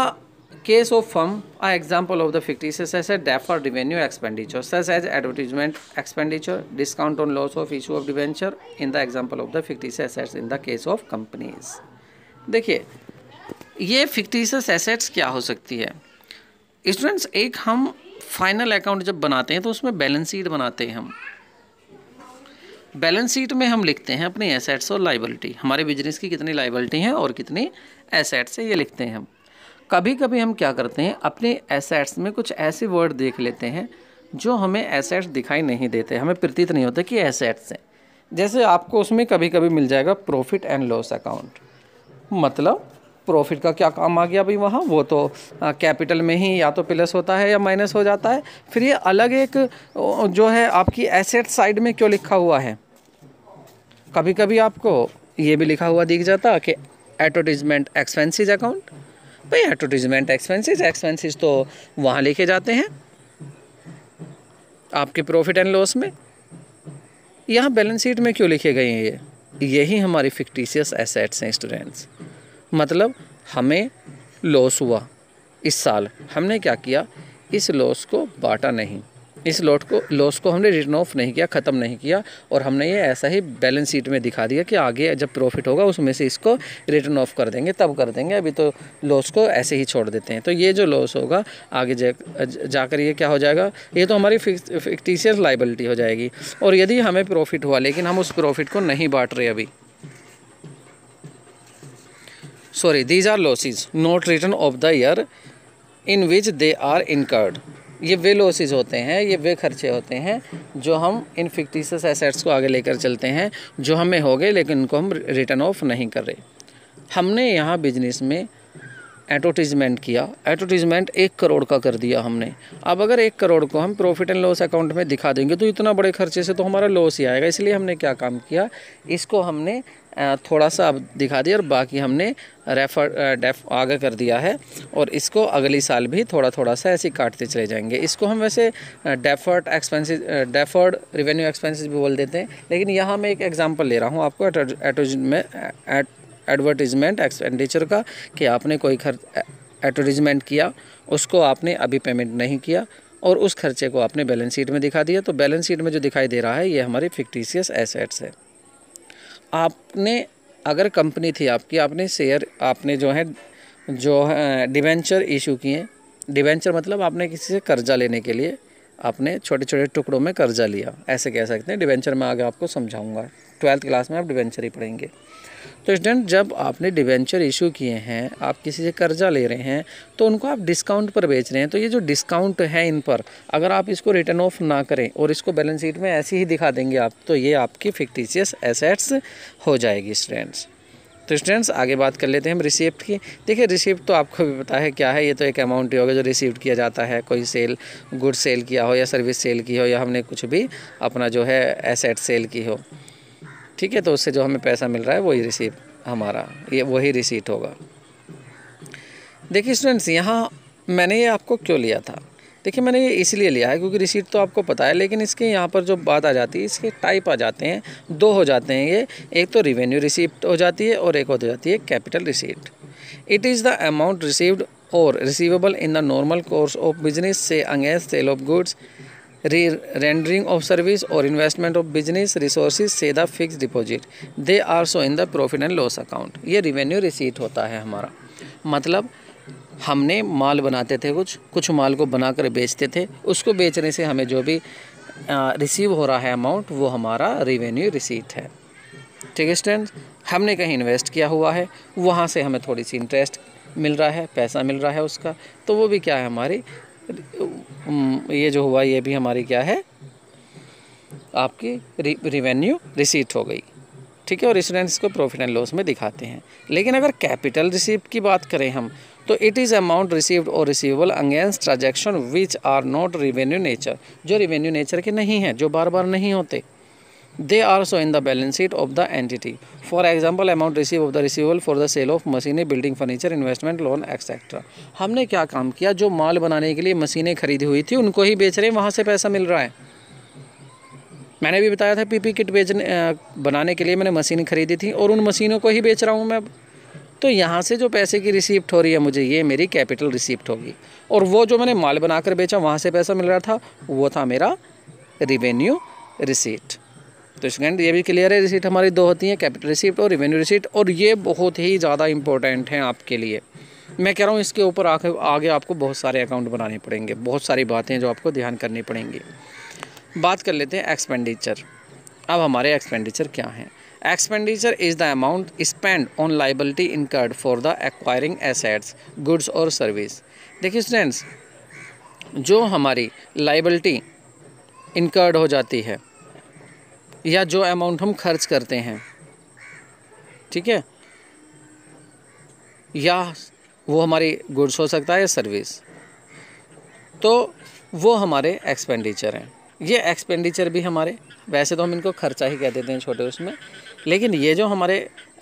A: case of firm, an example of the fictitious asset deferred revenue expenditure such as advertisement expenditure, discount on loss of issue of debenture in the example of the fictitious assets in the case of companies. देखिए ये fictitious assets क्या हो सकती है students? एक हम final account जब बनाते हैं तो उसमें बैलेंस शीट बनाते हैं हम। बैलेंस शीट में हम लिखते हैं अपनी एसेट्स और लाइबिलिटी, हमारे बिजनेस की कितनी लाइबिलिटी है और कितनी एसेट्स है, ये लिखते हैं हम। कभी कभी हम क्या करते हैं, अपने एसेट्स में कुछ ऐसे वर्ड देख लेते हैं जो हमें एसेट्स दिखाई नहीं देते, हमें प्रतीत नहीं होता कि एसेट्स हैं। जैसे आपको उसमें कभी कभी मिल जाएगा प्रॉफिट एंड लॉस अकाउंट। मतलब प्रॉफिट का क्या काम आ गया भाई वहाँ? वो तो कैपिटल में ही या तो प्लस होता है या माइनस हो जाता है। फिर ये अलग एक जो है आपकी एसेट साइड में क्यों लिखा हुआ है? कभी कभी आपको ये भी लिखा हुआ दिख जाता कि एडवर्टाइजमेंट एक्सपेंसेस अकाउंट। भाई एडवर्टाइजमेंट एक्सपेंसेस तो वहाँ लिखे जाते हैं आपके प्रॉफिट एंड लॉस में, यहाँ बैलेंस शीट में क्यों लिखे गए हैं ये? यही हमारी फिक्टिशियस एसेट्स हैं स्टूडेंट्स। मतलब हमें लॉस हुआ इस साल, हमने क्या किया, इस लॉस को बांटा नहीं, इस लॉस को हमने रिटर्न ऑफ नहीं किया, ख़त्म नहीं किया, और हमने ये ऐसा ही बैलेंस शीट में दिखा दिया कि आगे जब प्रॉफिट होगा उसमें से इसको रिटर्न ऑफ कर देंगे, तब कर देंगे, अभी तो लॉस को ऐसे ही छोड़ देते हैं। तो ये जो लॉस होगा आगे जाकर ये क्या हो जाएगा? ये तो हमारी फिक्टिशियस लाइबिलिटी हो जाएगी। और यदि हमें प्रॉफिट हुआ लेकिन हम उस प्रॉफिट को नहीं बांट रहे अभी, sorry, these are losses not written off the year in which they are incurred. ये वे लॉसेज होते हैं, ये वे खर्चे होते हैं जो हम इन फिक्टिशियस एसेट्स को आगे लेकर चलते हैं, जो हमें हो गए लेकिन उनको हम रिटर्न ऑफ नहीं कर रहे। हमने यहाँ बिजनेस में एडवर्टीजमेंट किया, एडवर्टीजमेंट 1 करोड़ का कर दिया हमने। अब अगर 1 करोड़ को हम प्रॉफिट एंड लॉस अकाउंट में दिखा देंगे तो इतना बड़े खर्चे से तो हमारा लॉस ही आएगा। इसलिए हमने क्या काम किया, इसको हमने थोड़ा सा अब दिखा दिया और बाकी हमने डेफ आगे कर दिया है, और इसको अगली साल भी थोड़ा थोड़ा सा ऐसे काटते चले जाएंगे। इसको हम वैसे डेफर्ड रेवेन्यू एक्सपेंसेस भी बोल देते हैं, लेकिन यहाँ मैं एक एग्जांपल ले रहा हूँ आपको एडवर्टीजमेंट एक्सपेंडिचर का, कि आपने कोई एडवर्टीजमेंट किया, उसको आपने अभी पेमेंट नहीं किया और उस खर्चे को आपने बैलेंस शीट में दिखा दिया। तो बैलेंस शीट में जो दिखाई दे रहा है ये हमारी फिक्टिशियस एसेट्स है। आपने अगर कंपनी थी आपकी, आपने शेयर, आपने जो है डिवेंचर इशू किए। डिवेंचर मतलब आपने किसी से कर्जा लेने के लिए आपने छोटे छोटे टुकड़ों में कर्जा लिया, ऐसे कह सकते हैं। डिवेंचर में आगे आपको समझाऊंगा, 12th क्लास में आप डिवेंचर ही पढ़ेंगे। तो स्टूडेंट, जब आपने डिवेंचर इशू किए हैं, आप किसी से कर्जा ले रहे हैं, तो उनको आप डिस्काउंट पर बेच रहे हैं। तो ये जो डिस्काउंट है इन पर, अगर आप इसको रिटर्न ऑफ ना करें और इसको बैलेंस शीट में ऐसे ही दिखा देंगे आप, तो ये आपकी फिक्टिशियस एसेट्स हो जाएगी स्टूडेंट्स। तो स्टूडेंट्स, आगे बात कर लेते हैं हम रिसीप्ट की। देखिए, रिसीप्ट तो आपको भी पता है क्या है, ये तो एक अमाउंट ही होगा जो रिसीव्ड किया जाता है। कोई गुड सेल किया हो या सर्विस सेल की हो, या हमने कुछ भी अपना जो है एसेट सेल की हो, ठीक है, तो उससे जो हमें पैसा मिल रहा है वही रिसीप्ट हमारा, ये वही रिसीट होगा। देखिए स्टूडेंट्स, यहाँ मैंने ये आपको क्यों लिया था, देखिए मैंने ये इसलिए लिया है क्योंकि रिसीट तो आपको पता है, लेकिन इसके यहाँ पर जो बात आ जाती है, इसके टाइप आ जाते हैं, दो हो जाते हैं ये। एक तो रिवेन्यू रिसीप्ट हो जाती है और एक हो जाती है capital receipt. It is the amount received और receivable in the normal course of business से against sale of goods, rendering of service or investment of business resources से the fix deposit, they are so in the profit and loss account. ये revenue receipt होता है हमारा। मतलब हमने माल बनाते थे, कुछ माल को बनाकर बेचते थे, उसको बेचने से हमें जो भी रिसीव हो रहा है अमाउंट, वो हमारा रिवेन्यू रिसीट है। ठीक है स्टूडेंट्स, हमने कहीं इन्वेस्ट किया हुआ है, वहाँ से हमें थोड़ी सी इंटरेस्ट मिल रहा है, पैसा मिल रहा है उसका, तो वो भी क्या है, हमारी ये जो हुआ ये भी हमारी क्या है, आपकी रिवेन्यू रिसीट हो गई। ठीक है, और स्टूडेंट्स को प्रॉफिट एंड लॉस में दिखाते हैं। लेकिन अगर कैपिटल रिसीप्ट की बात करें हम, तो इट इज़ अमाउंट रिसीव्ड और receivable against transaction which are not revenue nature, जो रिवेन्यू नेचर के नहीं हैं, जो बार बार नहीं होते। They are so in the balance sheet of the entity. For example, amount receive of the receivable for the sale of मशीनें, building furniture, investment, loan etcetera. हमने क्या काम किया, जो माल बनाने के लिए मशीनें खरीदी हुई थी उनको ही बेच रहे हैं, वहाँ से पैसा मिल रहा है। मैंने भी बताया था पीपी किट बनाने के लिए मैंने मशीन खरीदी थी और उन मशीनों को ही बेच रहा हूँ मैं। तो यहाँ से जो पैसे की रिसीप्ट हो रही है मुझे, ये मेरी कैपिटल रिसीप्ट होगी। और वो जो मैंने माल बनाकर बेचा, वहाँ से पैसा मिल रहा था, वो था मेरा रिवेन्यू रिसीट। तो स्टूडेंट, ये भी क्लियर है, रिसीट हमारी दो होती हैं, कैपिटल रिसीप्ट और रिवेन्यू रिसीट, और ये बहुत ही ज़्यादा इंपॉर्टेंट हैं आपके लिए। मैं कह रहा हूँ इसके ऊपर आगे आपको बहुत सारे अकाउंट बनाने पड़ेंगे, बहुत सारी बातें जो आपको ध्यान करनी पड़ेंगी। बात कर लेते हैं एक्सपेंडिचर। अब हमारे एक्सपेंडिचर क्या हैं? Expenditure is the amount spend on liability incurred for the acquiring assets, goods और सर्विस। देखिए स्टूडेंट्स, जो हमारी लाइबिलिटी इनकर्ड हो जाती है या जो अमाउंट हम खर्च करते हैं, ठीक है, या वो हमारी गुड्स हो सकता है या सर्विस, तो वो हमारे एक्सपेंडिचर हैं। ये एक्सपेंडिचर भी हमारे, वैसे तो हम इनको खर्चा ही कह देते हैं छोटे उसमें, लेकिन ये जो हमारे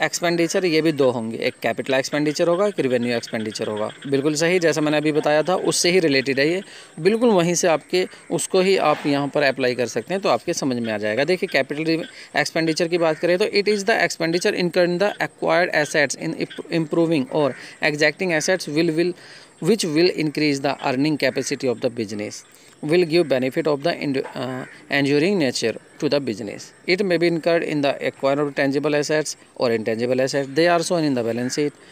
A: एक्सपेंडिचर, ये भी दो होंगे, एक कैपिटल एक्सपेंडिचर होगा, एक रिवेन्यू एक्सपेंडिचर होगा। बिल्कुल सही, जैसा मैंने अभी बताया था उससे ही रिलेटेड है ये, बिल्कुल वहीं से आपके उसको ही आप यहाँ पर अप्लाई कर सकते हैं, तो आपके समझ में आ जाएगा। देखिए, कैपिटल एक्सपेंडिचर की बात करें तो it is the expenditure incurred in the acquired assets in improving और exacting assets which will increase the earning capacity of the business, will give benefit of the enduring nature to the business. It may be incurred in the acquire of tangible assets or intangible assets. They are shown in the balance sheet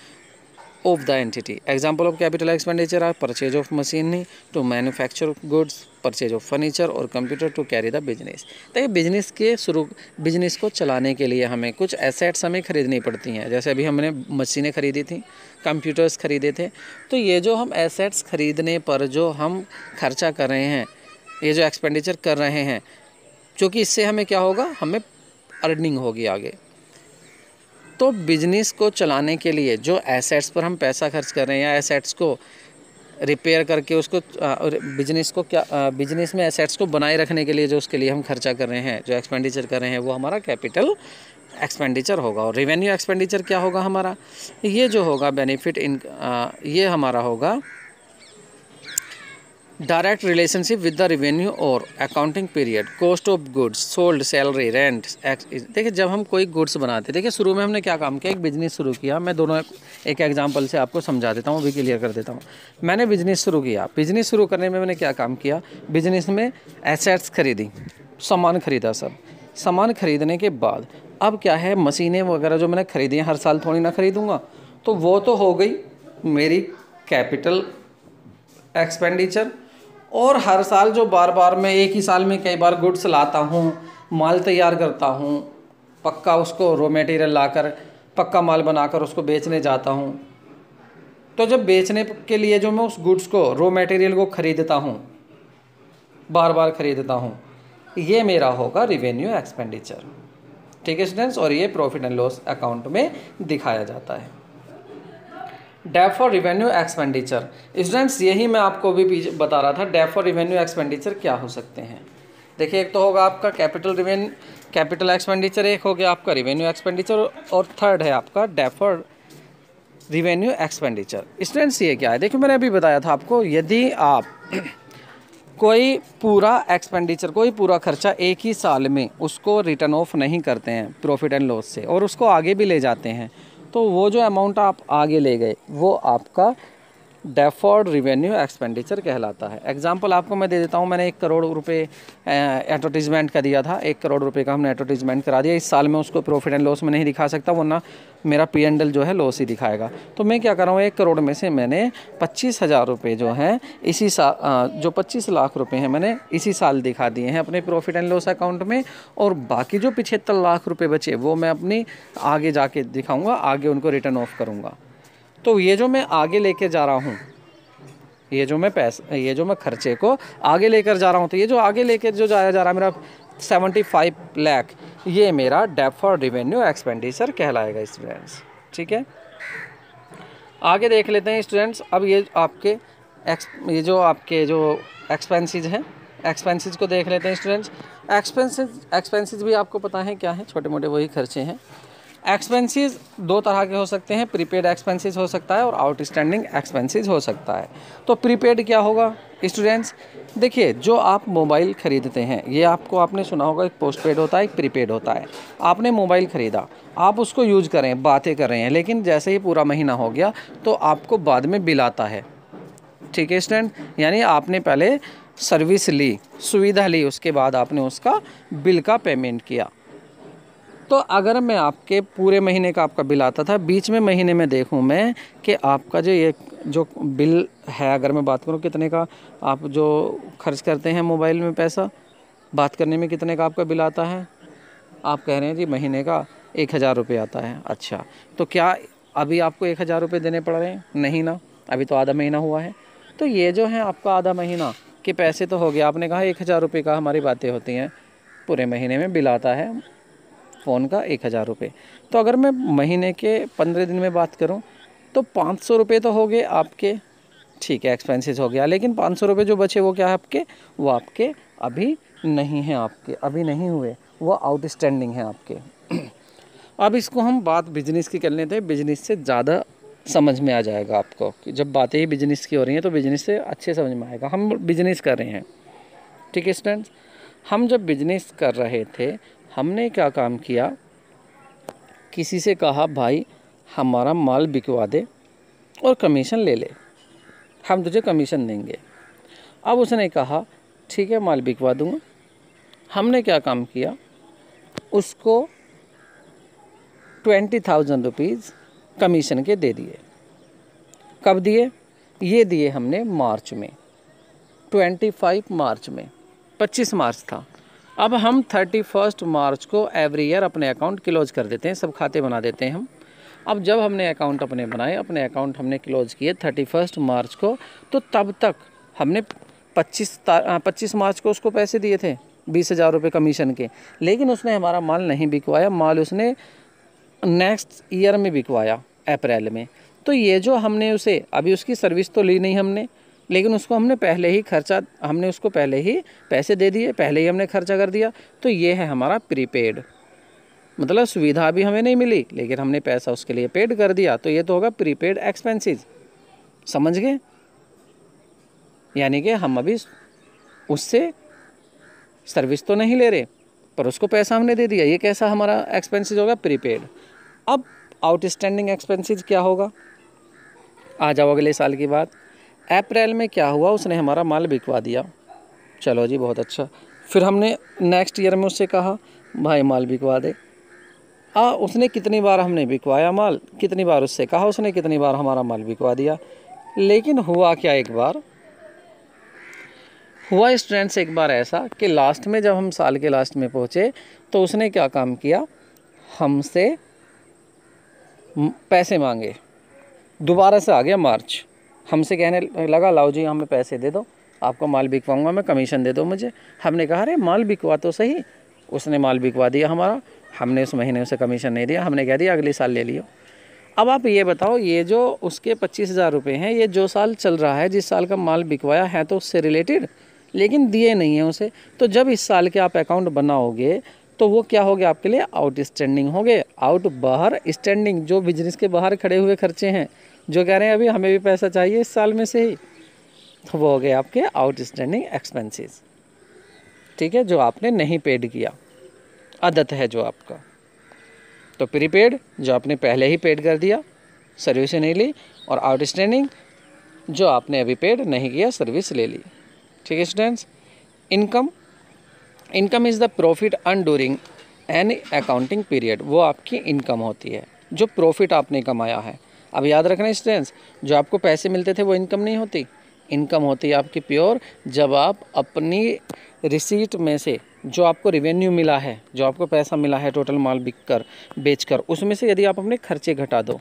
A: of the entity. Example of capital expenditure are purchase of machinery to manufacture goods, purchase of furniture or computer to carry the business. तो business को चलाने के लिए हमें कुछ assets हमें खरीदनी पड़ती हैं। जैसे अभी हमने मशीनें खरीदी थी, कंप्यूटर्स खरीदे थे, तो ये जो हम एसेट्स खरीदने पर जो हम खर्चा कर रहे हैं, ये जो एक्सपेंडिचर कर रहे हैं, क्योंकि इससे हमें क्या होगा, हमें अर्निंग होगी आगे। तो बिजनेस को चलाने के लिए जो एसेट्स पर हम पैसा खर्च कर रहे हैं या एसेट्स को रिपेयर करके उसको बिजनेस में एसेट्स को बनाए रखने के लिए जो उसके लिए हम खर्चा कर रहे हैं, जो एक्सपेंडिचर कर रहे हैं, वो हमारा कैपिटल एक्सपेंडिचर होगा। और रिवेन्यू एक्सपेंडिचर क्या होगा हमारा, ये जो होगा बेनिफिट ये हमारा होगा direct relationship with the revenue और accounting period, cost of goods sold, salary, rent. देखिए जब हम कोई गुड्स बनाते हैं, देखिए शुरू में हमने क्या काम किया, एक बिजनेस शुरू किया। मैं दोनों एक एग्जांपल से आपको समझा देता हूँ, भी क्लियर कर देता हूँ। मैंने बिजनेस शुरू किया, बिजनेस शुरू करने में मैंने क्या काम किया, बिजनेस में एसेट्स खरीदी, सामान खरीदा। सब सामान खरीदने के बाद अब क्या है, मशीनें वगैरह जो मैंने खरीदी हैं, हर साल थोड़ी ना खरीदूँगा, तो वो तो हो गई मेरी कैपिटल एक्सपेंडिचर। और हर साल जो बार बार मैं एक ही साल में कई बार गुड्स लाता हूँ, माल तैयार करता हूँ, पक्का उसको रॉ मटेरियल लाकर पक्का माल बनाकर उसको बेचने जाता हूँ, तो जब बेचने के लिए जो मैं उस गुड्स को रॉ मटेरियल को खरीदता हूँ, बार बार खरीदता हूँ, ये मेरा होगा रिवेन्यू एक्सपेंडिचर। ठीक है स्टूडेंट्स, और ये प्रॉफिट एंड लॉस अकाउंट में दिखाया जाता है। डेप फॉर रिवेन्यू एक्सपेंडिचर, स्टूडेंट्स यही मैं आपको भी पीछे बता रहा था, डेप फॉर रिवेन्यू एक्सपेंडिचर क्या हो सकते हैं। देखिए एक तो होगा आपका कैपिटल एक्सपेंडिचर, एक हो गया आपका रिवेन्यू एक्सपेंडिचर, और थर्ड है आपका डेप फॉर रिवेन्यू एक्सपेंडिचर। स्टूडेंट्स ये क्या है, देखिए मैंने अभी बताया था आपको, यदि आप कोई पूरा एक्सपेंडिचर, कोई पूरा खर्चा एक ही साल में उसको रिटर्न ऑफ नहीं करते हैं प्रॉफिट एंड लॉस से, और उसको आगे भी ले जाते हैं, तो वो जो अमाउंट आप आगे ले गए वो आपका डेफर्ड रिवेन्यू एक्सपेंडिचर कहलाता है। एग्जांपल आपको मैं दे देता हूँ, मैंने 1 करोड़ रुपए एडवर्टीजमेंट का दिया था, 1 करोड़ रुपए का हमने एडवर्टीजमेंट करा दिया। इस साल में उसको प्रॉफिट एंड लॉस में नहीं दिखा सकता, वरना मेरा P&L जो है लॉस ही दिखाएगा। तो मैं क्या कर रहा हूँ, 1 करोड़ में से मैंने 25,000 रुपये जो हैं इसी साल, जो 25 लाख रुपये हैं मैंने इसी साल दिखा दिए हैं अपने प्रॉफिट एंड लॉस अकाउंट में, और बाकी जो 75 लाख रुपये बचे वो मैं अपनी आगे जाके दिखाऊँगा, आगे उनको रिटर्न ऑफ करूँगा। तो ये जो मैं आगे लेके जा रहा हूँ, ये जो मैं खर्चे को आगे लेकर जा रहा हूँ, तो ये जो आगे लेकर जो जाया जा रहा है मेरा 75 लाख, ये मेरा डेफर्ड रिवेन्यू एक्सपेंडिचर कहलाएगा स्टूडेंट्स। ठीक है, आगे देख लेते हैं स्टूडेंट्स। अब ये जो आपके जो एक्सपेंसेस हैं, एक्सपेंसेस को देख लेते हैं स्टूडेंट्स। एक्सपेंसेस भी आपको पता है क्या है, छोटे मोटे वही खर्चे हैं। एक्सपेंसेस 2 तरह के हो सकते हैं, प्रीपेड एक्सपेंसेस हो सकता है और आउटस्टैंडिंग एक्सपेंसेस हो सकता है। तो प्रीपेड क्या होगा स्टूडेंट्स, देखिए जो आप मोबाइल ख़रीदते हैं, ये आपने सुना होगा, एक पोस्टपेड होता है, एक प्रीपेड होता है। आपने मोबाइल ख़रीदा, आप उसको यूज कर रहे हैं, बातें कर रहे हैं, लेकिन जैसे ही पूरा महीना हो गया तो आपको बाद में बिल आता है। ठीक है स्टूडेंट, यानी आपने पहले सर्विस ली, सुविधा ली, उसके बाद आपने उसका बिल का पेमेंट किया। तो अगर मैं आपके पूरे महीने का आपका बिल आता था, बीच में महीने में देखूं मैं कि आपका जो बिल है, अगर मैं बात करूं कितने का आप जो खर्च करते हैं मोबाइल में पैसा, बात करने में कितने का आपका बिल आता है, आप कह रहे हैं जी महीने का 1,000 रुपये आता है। अच्छा, तो क्या अभी आपको 1,000 रुपये देने पड़ रहे हैं? नहीं ना, अभी तो आधा महीना हुआ है। तो ये जो है आपका आधा महीना के पैसे तो हो गया। आपने कहा 1,000 रुपये का हमारी बातें होती हैं, पूरे महीने में बिल आता है फ़ोन का 1,000 रुपये। तो अगर मैं महीने के 15 दिन में बात करूं तो 500 रुपये तो हो गए आपके, ठीक है, एक्सपेंसेस हो गया। लेकिन 500 रुपये जो बचे वो क्या है आपके, वो आपके अभी नहीं हैं, आपके अभी नहीं हुए, वो आउटस्टैंडिंग है आपके। अब इसको हम बात बिजनेस की कर लेते हैं, बिजनेस से ज़्यादा समझ में आ जाएगा आपको कि जब बातें ही बिजनेस की हो रही हैं तो बिजनेस से अच्छे समझ में आएगा। हम बिजनेस कर रहे हैं, ठीक है स्टूडेंट्स। हम जब बिजनेस कर रहे थे, हमने क्या काम किया, किसी से कहा भाई हमारा माल बिकवा दे और कमीशन ले ले, हम तुझे कमीशन देंगे। अब उसने कहा ठीक है माल बिकवा दूंगा। हमने क्या काम किया, उसको 20,000 रुपीज़ कमीशन के दे दिए। कब दिए? ये दिए हमने मार्च में, 25 मार्च में, 25 मार्च था। अब हम 31 मार्च को एवरी ईयर अपने अकाउंट क्लोज कर देते हैं, सब खाते बना देते हैं हम। अब जब हमने अकाउंट अपने बनाए, अपने अकाउंट हमने क्लोज किए 31 मार्च को, तो तब तक हमने 25 मार्च को उसको पैसे दिए थे 20,000 रुपये कमीशन के, लेकिन उसने हमारा माल नहीं बिकवाया। माल उसने नेक्स्ट ईयर में बिकवाया, अप्रैल में। तो ये जो हमने उसे, अभी उसकी सर्विस तो ली नहीं हमने, लेकिन उसको हमने पहले ही हमने उसको पहले ही पैसे दे दिए, पहले ही हमने खर्चा कर दिया। तो ये है हमारा प्रीपेड। मतलब सुविधा भी हमें नहीं मिली लेकिन हमने पैसा उसके लिए पेड कर दिया, तो ये तो होगा प्रीपेड एक्सपेंसेस। समझ गए? यानी कि हम अभी उससे सर्विस तो नहीं ले रहे पर उसको पैसा हमने दे दिया, ये कैसा हमारा एक्सपेंसेस होगा? प्रीपेड। अब आउटस्टैंडिंग एक्सपेंसेस क्या होगा? आ जाओ अगले साल की बात। अप्रैल में क्या हुआ? उसने हमारा माल बिकवा दिया, चलो जी बहुत अच्छा। फिर हमने नेक्स्ट ईयर में उससे कहा भाई माल बिकवा दे। उसने कितनी बार हमने बिकवाया माल, कितनी बार उससे कहा उसने, कितनी बार हमारा माल बिकवा दिया। लेकिन हुआ क्या, एक बार हुआ स्टूडेंट्स एक बार ऐसा कि लास्ट में जब हम साल के लास्ट में पहुँचे तो उसने क्या काम किया, हमसे पैसे मांगे। दोबारा से आ गया मार्च, हमसे कहने लगा लाओ जी हमें पैसे दे दो, आपको माल बिकवाऊंगा मैं, कमीशन दे दो मुझे। हमने कहा अरे माल बिकवा तो सही। उसने माल बिकवा दिया हमारा, हमने उस महीने उसे कमीशन नहीं दिया, हमने कह दिया अगले साल ले लियो। अब आप ये बताओ, ये जो उसके 25,000 रुपये हैं, ये जो साल चल रहा है, जिस साल का माल बिकवाया है तो उससे रिलेटेड, लेकिन दिए नहीं है उसे। तो जब इस साल के आप अकाउंट बनाओगे तो वो क्या हो गया आपके लिए? आउटस्टैंडिंग हो गए। आउट बाहर, स्टैंडिंग जो बिजनेस के बाहर खड़े हुए खर्चे हैं, जो कह रहे हैं अभी हमें भी पैसा चाहिए इस साल में से ही, तो वो हो गए आपके आउटस्टैंडिंग एक्सपेंसेस। ठीक है, जो आपने नहीं पेड किया, आदत है जो आपका। तो प्रीपेड जो आपने पहले ही पेड कर दिया, सर्विस नहीं ली, और आउटस्टैंडिंग जो आपने अभी पेड नहीं किया, सर्विस ले ली। ठीक है students. Income, income is the profit earn during an accounting period. वो आपकी इनकम होती है, जो प्रॉफिट आपने कमाया है। अब याद रखना स्टूडेंट्स, जो आपको पैसे मिलते थे वो इनकम नहीं होती। इनकम होती है आपकी प्योर, जब आप अपनी रिसीट में से जो आपको रिवेन्यू मिला है, जो आपको पैसा मिला है टोटल माल बिक कर बेच कर, उसमें से यदि आप अपने खर्चे घटा दो,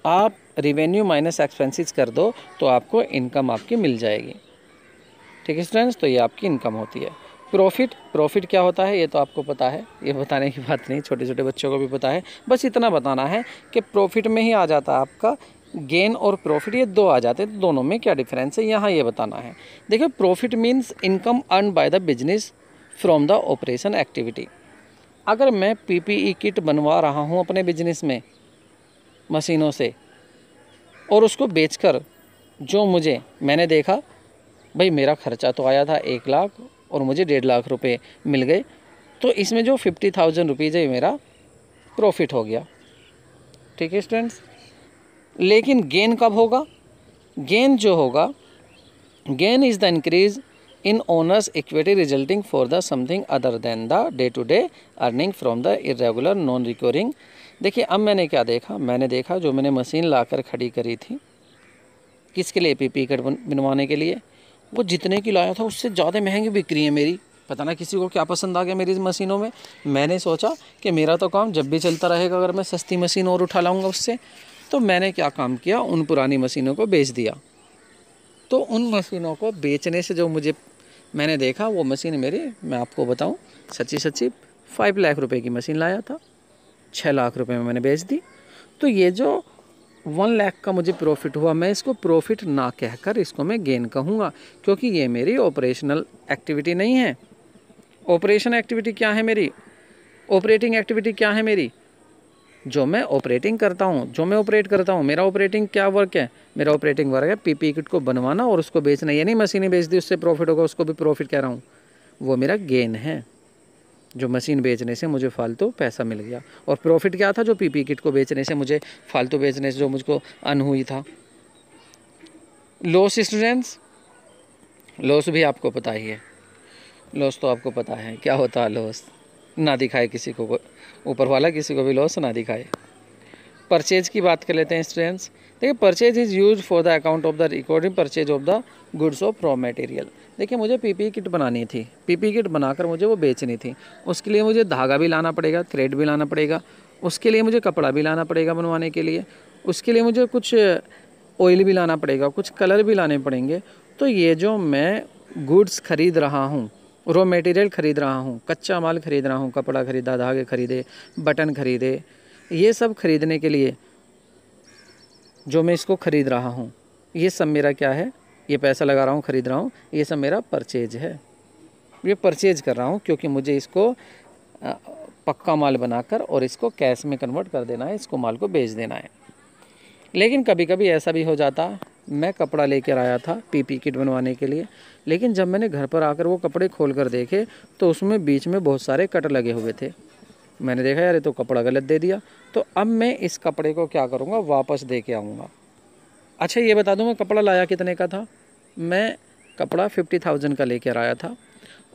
A: आप रिवेन्यू माइनस एक्सपेंसेस कर दो, तो आपको इनकम आपकी मिल जाएगी। ठीक है स्टूडेंट्स, तो ये आपकी इनकम होती है। प्रॉफिट, प्रॉफिट क्या होता है ये तो आपको पता है, ये बताने की बात नहीं, छोटे छोटे बच्चों को भी पता है। बस इतना बताना है कि प्रॉफिट में ही आ जाता है आपका गेन और प्रॉफिट, ये दो आ जाते हैं, तो दोनों में क्या डिफरेंस है यहाँ ये बताना है। देखिए profit means income earn by the business from the operation activity. अगर मैं पीपीई किट बनवा रहा हूँ अपने बिजनेस में मशीनों से, और उसको बेचकर जो मैंने देखा भाई मेरा खर्चा तो आया था 1 लाख और मुझे 1.5 लाख रुपए मिल गए, तो इसमें जो 50,000 रुपीज़ है मेरा प्रॉफिट हो गया। ठीक है स्टूडेंट्स। लेकिन गेन कब होगा? गेन जो होगा, gain is the increase in owner's equity resulting for the something other than the day to day earning from the irregular non recurring. देखिए अब मैंने क्या देखा, मैंने देखा जो मैंने मशीन लाकर खड़ी करी थी, किसके लिए? पीपी किट बनवाने के लिए। वो जितने की लाया था उससे ज़्यादा महंगी बिक्री है मेरी। पता ना किसी को क्या पसंद आ गया मेरी मशीनों में। मैंने सोचा कि मेरा तो काम जब भी चलता रहेगा, अगर मैं सस्ती मशीन और उठा लाऊंगा उससे। तो मैंने क्या काम किया, उन पुरानी मशीनों को बेच दिया। तो उन मशीनों को बेचने से जो मैंने देखा, वो मशीन मेरी, मैं आपको बताऊं सच्ची 5 लाख रुपए की मशीन लाया था, 6 लाख रुपए में मैंने बेच दी। तो ये जो 1 लाख का मुझे प्रॉफिट हुआ, मैं इसको प्रॉफिट ना कहकर इसको मैं गेन कहूँगा, क्योंकि ये मेरी ऑपरेशनल एक्टिविटी नहीं है। ऑपरेशन एक्टिविटी क्या है मेरी? ऑपरेटिंग एक्टिविटी क्या है मेरी? जो मैं ऑपरेटिंग करता हूँ, जो मैं ऑपरेट करता हूँ, मेरा ऑपरेटिंग क्या वर्क है? मेरा ऑपरेटिंग वर्क है पीपी किट को बनवाना और उसको बेचना। ये नहीं मशीनें बेच दी उससे प्रॉफिट होगा, उसको भी प्रॉफिट कह रहा हूँ, वो मेरा गेन है। जो मशीन बेचने से मुझे फालतू पैसा मिल गया। और प्रॉफिट क्या था? जो पीपी किट को बेचने से, मुझे फालतू बेचने से जो मुझको अर्न हुई था। लॉस स्टूडेंट्स, लॉस भी आपको पता ही है। लॉस तो आपको पता है क्या होता है। लॉस ना दिखाए किसी को, ऊपर वाला किसी को भी लॉस ना दिखाए। परचेज की बात कर लेते हैं स्टूडेंट्स। देखिए purchase is use for the account of the recording purchase of the goods of raw material. देखिए मुझे पीपी किट बनानी थी, पीपी किट बनाकर मुझे वो बेचनी थी। उसके लिए मुझे धागा भी लाना पड़ेगा, थ्रेड भी लाना पड़ेगा, उसके लिए मुझे कपड़ा भी लाना पड़ेगा बनवाने के लिए, उसके लिए मुझे कुछ ऑयल भी लाना पड़ेगा, कुछ कलर भी लाने पड़ेंगे। तो ये जो मैं गुड्स खरीद रहा हूँ, रॉ मटेरियल खरीद रहा हूँ, कच्चा माल खरीद रहा हूँ, कपड़ा खरीदा, धागे खरीदे, बटन खरीदे, ये सब खरीदने के लिए जो मैं इसको खरीद रहा हूँ, ये सब मेरा क्या है? ये पैसा लगा रहा हूँ, खरीद रहा हूँ, ये सब मेरा परचेज है। ये परचेज कर रहा हूँ क्योंकि मुझे इसको पक्का माल बनाकर और इसको कैश में कन्वर्ट कर देना है, इसको माल को बेच देना है। लेकिन कभी कभी ऐसा भी हो जाता, मैं कपड़ा लेकर आया था पीपी किट बनवाने के लिए, लेकिन जब मैंने घर पर आकर वो कपड़े खोल कर देखे तो उसमें बीच में बहुत सारे कट लगे हुए थे। मैंने देखा यार ये तो कपड़ा गलत दे दिया, तो अब मैं इस कपड़े को क्या करूँगा, वापस दे के आऊँगा। अच्छा ये बता दूँ मैं कपड़ा लाया कितने का था, मैं कपड़ा 50,000 का लेकर आया था।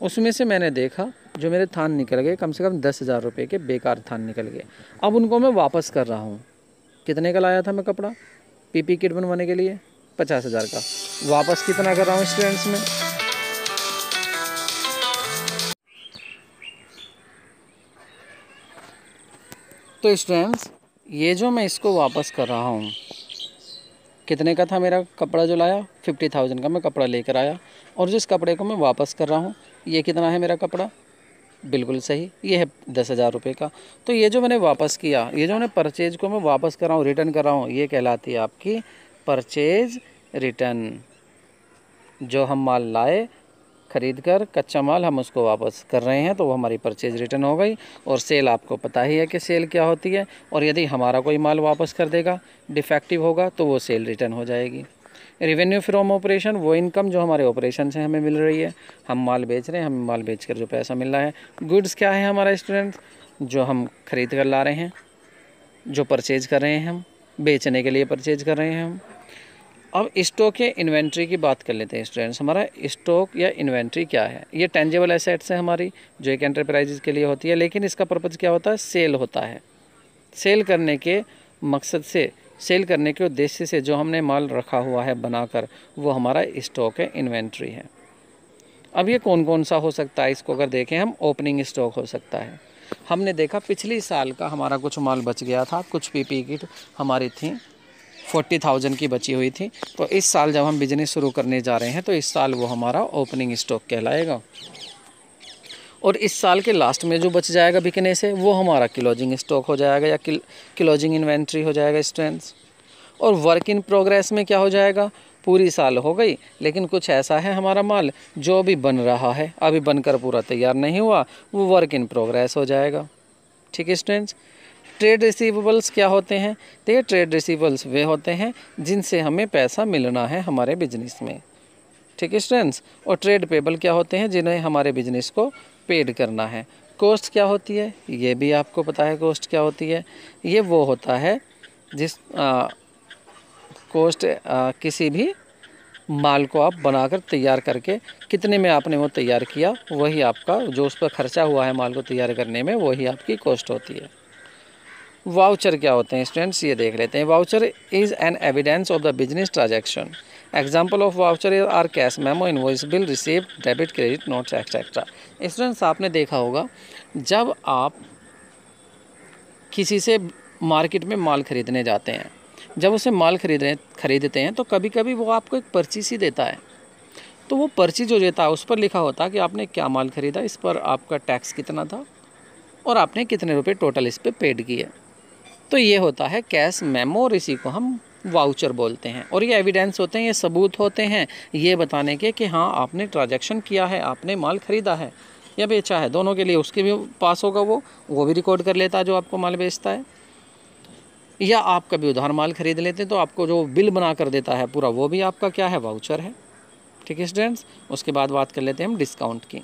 A: उसमें से मैंने देखा जो मेरे थान निकल गए, कम से कम 10,000 रुपये के बेकार थान निकल गए। अब उनको मैं वापस कर रहा हूँ। कितने का लाया था मैं कपड़ा पीपी किट बनवाने के लिए, 50,000 का, वापस कितना कर रहा हूँ स्टूडेंट्स में। तो स्टूडेंट्स ये जो मैं इसको वापस कर रहा हूँ, कितने का था मेरा कपड़ा जो लाया, 50,000 का मैं कपड़ा लेकर आया, और जिस कपड़े को मैं वापस कर रहा हूँ ये कितना है मेरा कपड़ा, बिल्कुल सही ये है 10,000 रुपये का। तो ये जो मैंने वापस किया, ये जो मैंने परचेज को मैं वापस कर रहा हूँ, रिटर्न कर रहा हूँ, ये कहलाती है आपकी परचेज रिटर्न। जो हम माल लाए खरीद कर, कच्चा माल हम उसको वापस कर रहे हैं, तो वो हमारी परचेज रिटर्न हो गई। और सेल आपको पता ही है कि सेल क्या होती है, और यदि हमारा कोई माल वापस कर देगा, डिफेक्टिव होगा, तो वो सेल रिटर्न हो जाएगी। रेवेन्यू फ्रॉम ऑपरेशन, वो इनकम जो हमारे ऑपरेशन से हमें मिल रही है, हम माल बेच रहे हैं, हमें माल बेच कर जो पैसा मिल रहा है। गुड्स क्या है हमारा स्टूडेंट, जो हम खरीद कर ला रहे हैं, जो परचेज कर रहे हैं, हम बेचने के लिए परचेज कर रहे हैं हम। अब स्टॉक या इन्वेंट्री की बात कर लेते हैं स्टूडेंट्स। हमारा स्टॉक या इन्वेंट्री क्या है, ये टेंजिबल एसेट्स है हमारी, जो एक एंटरप्राइजेज के लिए होती है, लेकिन इसका पर्पज़ क्या होता है, सेल होता है। सेल करने के मकसद से, सेल करने के उद्देश्य से जो हमने माल रखा हुआ है बनाकर, वो हमारा स्टॉक है, इन्वेंट्री है। अब ये कौन कौन सा हो सकता है, इसको अगर देखें हम, ओपनिंग स्टॉक हो सकता है। हमने देखा पिछली साल का हमारा कुछ माल बच गया था, कुछ पीपी किट हमारी थी 40,000 की बची हुई थी, तो इस साल जब हम बिजनेस शुरू करने जा रहे हैं तो इस साल वो हमारा ओपनिंग स्टॉक कहलाएगा। और इस साल के लास्ट में जो बच जाएगा बिकने से, वो हमारा क्लोजिंग स्टॉक हो जाएगा या क्लोजिंग इन्वेंट्री हो जाएगा स्टूडेंट्स। और वर्क इन प्रोग्रेस में क्या हो जाएगा, पूरी साल हो गई लेकिन कुछ ऐसा है हमारा माल जो अभी बन रहा है, अभी बनकर पूरा तैयार नहीं हुआ, वो वर्क इन प्रोग्रेस हो जाएगा। ठीक है स्टूडेंट्स। ट्रेड रिसीवेबल्स क्या होते हैं, देखिए ट्रेड रिसीवेबल्स वे होते हैं जिनसे हमें पैसा मिलना है हमारे बिजनेस में। ठीक है स्टूडेंट्स। और ट्रेड पेबल क्या होते हैं, जिन्हें हमारे बिजनेस को पेड करना है। कॉस्ट क्या होती है, ये भी आपको पता है कॉस्ट क्या होती है, ये वो होता है जिस कॉस्ट किसी भी माल को आप बनाकर तैयार करके कितने में आपने वो तैयार किया, वही आपका जो उस पर खर्चा हुआ है माल को तैयार करने में, वही आपकी कॉस्ट होती है। वाउचर क्या होते हैं स्टूडेंट्स, ये देख लेते हैं। Voucher is an evidence of the business transaction. Example of voucher are cash memo, invoice, bill, receipt, debit, credit notes etcetera. Students आपने देखा होगा जब आप किसी से मार्केट में माल खरीदने जाते हैं, जब उसे माल खरीदते हैं तो कभी कभी वो आपको एक पर्ची सी देता है, तो वो पर्ची जो देता है उस पर लिखा होता है कि आपने क्या माल खरीदा, इस पर आपका टैक्स कितना था और आपने कितने रुपए टोटल इस पर पेड किए। तो ये होता है कैश मेमो, और इसी को हम वाउचर बोलते हैं। और ये एविडेंस होते हैं, ये सबूत होते हैं ये बताने के कि हाँ आपने ट्रांजैक्शन किया है, आपने माल खरीदा है या बेचा है, दोनों के लिए उसके भी पास होगा, वो भी रिकॉर्ड कर लेता है जो आपको माल बेचता है। या आप कभी उधार माल खरीद लेते हैं तो आपको जो बिल बना कर देता है पूरा, वो भी आपका क्या है, वाउचर है। ठीक है स्टूडेंट्स। उसके बाद बात कर लेते हैं हम डिस्काउंट की।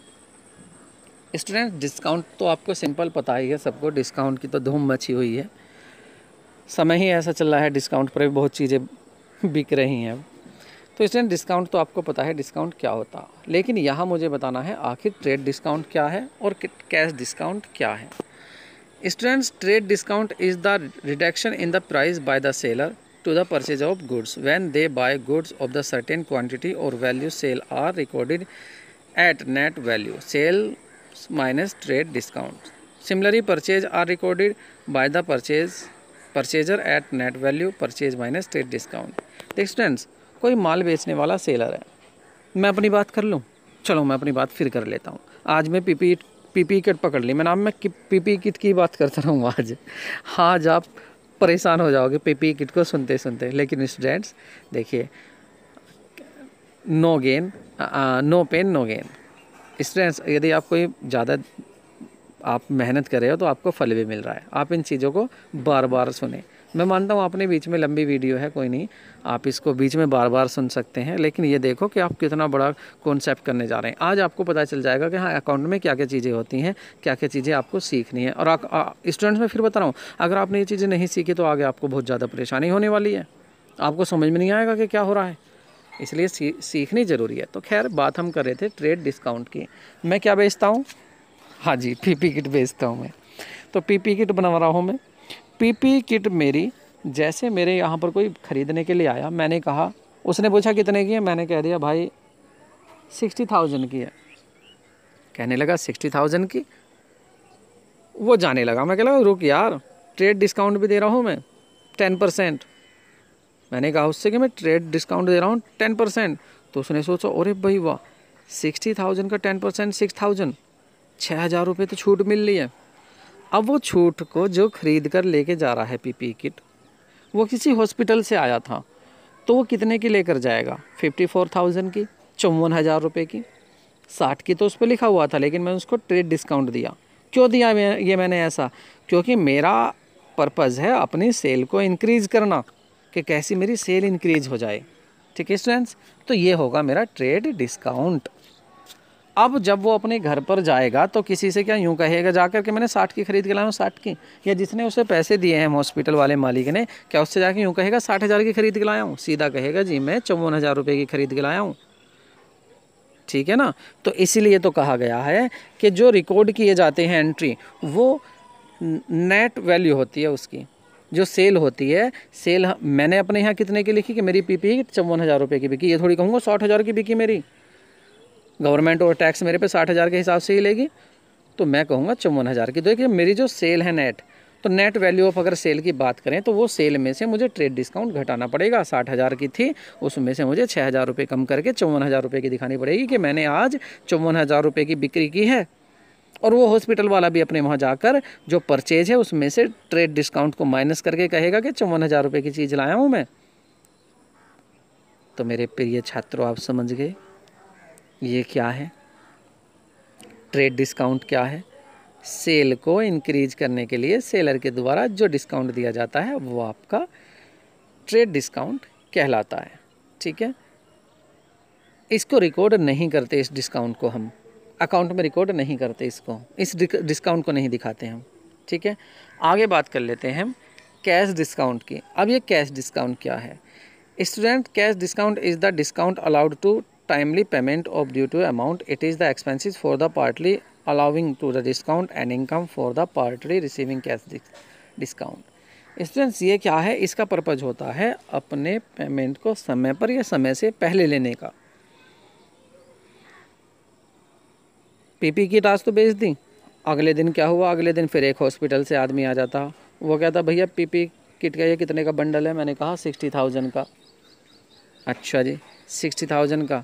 A: स्टूडेंट्स डिस्काउंट तो आपको सिंपल पता ही है सबको, डिस्काउंट की तो धूम मची हुई है, समय ही ऐसा चल रहा है, डिस्काउंट पर भी बहुत चीज़ें बिक रही हैं अब। तो स्टूडेंट डिस्काउंट तो आपको पता है डिस्काउंट क्या होता है, लेकिन यहाँ मुझे बताना है आखिर ट्रेड डिस्काउंट क्या है और कैश डिस्काउंट क्या है। Students trade discount is the reduction in the price by the seller to the purchase of goods when they buy goods of the certain quantity or value, sale are recorded at net value, sales minus trade discount. Similarly purchase are recorded by the purchaser at net value, purchase minus trade discount. देख students कोई माल बेचने वाला seller है, मैं अपनी बात कर लूँ, चलो मैं अपनी बात फिर कर लेता हूँ। आज मैं पीपी किट पकड़ ली, मैं नाम में पीपी किट की बात करता रहूँ आज। आज आप परेशान हो जाओगे पीपी किट को सुनते सुनते। लेकिन स्टूडेंट्स देखिए, no gain no pain no gain. Students यदि आप कोई ज़्यादा आप मेहनत कर रहे हो तो आपको फल भी मिल रहा है। आप इन चीज़ों को बार बार सुने। मैं मानता हूँ अपने बीच में लंबी वीडियो है, कोई नहीं, आप इसको बीच में बार बार सुन सकते हैं, लेकिन ये देखो कि आप कितना बड़ा कॉन्सेप्ट करने जा रहे हैं। आज आपको पता चल जाएगा कि हाँ अकाउंट में क्या क्या चीज़ें होती हैं, क्या क्या चीज़ें आपको सीखनी है। और स्टूडेंट्स में फिर बता रहा हूँ, अगर आपने ये चीज़ें नहीं सीखी तो आगे आपको बहुत ज़्यादा परेशानी होने वाली है, आपको समझ में नहीं आएगा कि क्या हो रहा है, इसलिए सीखनी ज़रूरी है। तो खैर बात हम कर रहे थे ट्रेड डिस्काउंट की। मैं क्या बेचता हूँ? हाँ जी, पीपी किट बेचता हूँ मैं। तो पीपी किट बना रहा हूँ मैं। पीपी किट मेरी, जैसे मेरे यहाँ पर कोई ख़रीदने के लिए आया, मैंने कहा, उसने पूछा कितने की है, मैंने कह दिया भाई 60,000 की है। कहने लगा 60,000 की, वो जाने लगा। मैं कह लगा रुक यार, ट्रेड डिस्काउंट भी दे रहा हूँ मैं 10%। मैंने कहा उससे कि मैं ट्रेड डिस्काउंट दे रहा हूँ 10%। तो उसने सोचा अरे भाई वाह, 60,000 का 10% 6,000, 6,000 रुपये तो छूट मिल रही है। अब वो छूट को जो खरीद कर लेके जा रहा है पीपी किट, वो किसी हॉस्पिटल से आया था, तो वो कितने की लेकर जाएगा? 54,000 की, 54,000 रुपये की। 60 की तो उस पर लिखा हुआ था, लेकिन मैं उसको ट्रेड डिस्काउंट दिया। क्यों दिया ये मैंने ऐसा? क्योंकि मेरा पर्पज़ है अपनी सेल को इंक्रीज़ करना, कि कैसी मेरी सेल इंक्रीज हो जाए। ठीक है स्टूडेंट्स, तो ये होगा मेरा ट्रेड डिस्काउंट। अब जब वो अपने घर पर जाएगा तो किसी से क्या यूँ कहेगा जाकर कि मैंने 60 की खरीद के लाया हूँ 60 की, या जिसने उसे पैसे दिए हैं हॉस्पिटल वाले मालिक ने, क्या उससे जाके यूँ कहेगा 60,000 की खरीद के लाया हूँ? सीधा कहेगा जी मैं 54,000 रुपये की खरीद के लाया हूँ। ठीक है ना? तो इसीलिए तो कहा गया है कि जो रिकॉर्ड किए जाते हैं एंट्री, वो नेट वैल्यू होती है उसकी, जो सेल होती है। सेल मैंने अपने यहाँ कितने की लिखी कि मेरी पीपी 54,000 रुपये की बिकी, ये थोड़ी कहूँगा 60,000 की बिकी मेरी, गवर्नमेंट और टैक्स मेरे पे 60,000 के हिसाब से ही लेगी, तो मैं कहूँगा 54,000 की। देखिए मेरी जो सेल है नेट, तो नेट वैल्यू ऑफ अगर सेल की बात करें तो वो सेल में से मुझे ट्रेड डिस्काउंट घटाना पड़ेगा। 60,000 की थी, उसमें से मुझे 6,000 रुपये कम करके 54,000 रुपये की दिखानी पड़ेगी कि मैंने आज 54,000 रुपये की बिक्री की है। और वो हॉस्पिटल वाला भी अपने वहाँ जाकर जो परचेज है उसमें से ट्रेड डिस्काउंट को माइनस करके कहेगा कि 54,000 रुपये की चीज़ लाया हूँ मैं। तो मेरे प्रिय छात्रों, आप समझ गए ये क्या है? ट्रेड डिस्काउंट क्या है? सेल को इंक्रीज करने के लिए सेलर के द्वारा जो डिस्काउंट दिया जाता है वो आपका ट्रेड डिस्काउंट कहलाता है। ठीक है, इसको रिकॉर्ड नहीं करते, इस डिस्काउंट को हम अकाउंट में रिकॉर्ड नहीं करते, इसको, इस डिस्काउंट को नहीं दिखाते हम। ठीक है, आगे बात कर लेते हैं हम कैश डिस्काउंट की। अब ये कैश डिस्काउंट क्या है? Student, cash discount is the discount allowed to timely payment of due to amount. It is the expenses for the party allowing to the discount and income for the party receiving cash discount. Students, ये क्या है? इसका purpose होता है अपने payment को समय पर या समय से पहले लेने का। पीपी किट आज तो बेच दी, अगले दिन क्या हुआ? अगले दिन फिर एक हॉस्पिटल से आदमी आ जाता, वो कहता भैया पीपी किट का ये कितने का बंडल है? मैंने कहा 60,000 का। अच्छा जी 60,000 का,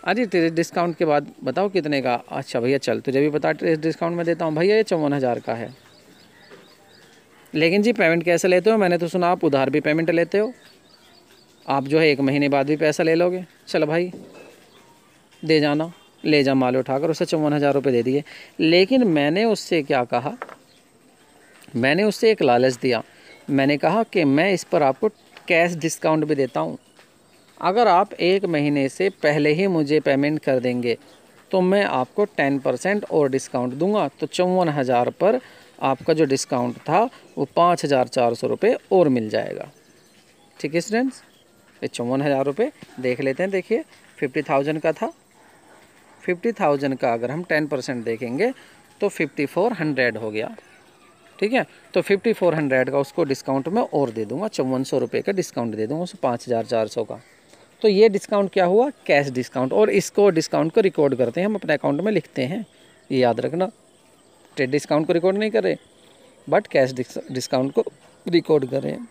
A: अरे तेरे डिस्काउंट के बाद बताओ कितने का? अच्छा भैया चल तुझे भी बता, डिस्काउंट में देता हूँ भैया, ये 54,000 का है। लेकिन जी पेमेंट कैसे लेते हो? मैंने तो सुना आप उधार भी पेमेंट लेते हो, आप जो है 1 महीने बाद भी पैसा ले लोगे। चल भाई दे जाना, ले जा माल उठाकर। उसे 54,000 रुपये दे दिए। लेकिन मैंने उससे क्या कहा? मैंने उससे एक लालच दिया। मैंने कहा कि मैं इस पर आपको कैश डिस्काउंट भी देता हूँ। अगर आप 1 महीने से पहले ही मुझे पेमेंट कर देंगे तो मैं आपको 10% और डिस्काउंट दूंगा। तो 54,000 पर आपका जो डिस्काउंट था वो 5,400 रुपये और मिल जाएगा। ठीक है स्टूडेंट्स, ये 54,000 रुपये देख लेते हैं। देखिए 50,000 का था, 50,000 का अगर हम 10% देखेंगे तो 5,400 हो गया। ठीक है, तो 5,400 का उसको डिस्काउंट में और दे दूंगा, 5400 रुपये का डिस्काउंट दे दूंगा, उसको 5,400 का। तो ये डिस्काउंट क्या हुआ? Cash discount. और इसको डिस्काउंट को रिकॉर्ड करते हैं, हम अपने अकाउंट में लिखते हैं, ये याद रखना। ट्रेड डिस्काउंट को रिकॉर्ड नहीं कर रहे, बट कैश डिस्काउंट को रिकॉर्ड कर रहे हैं।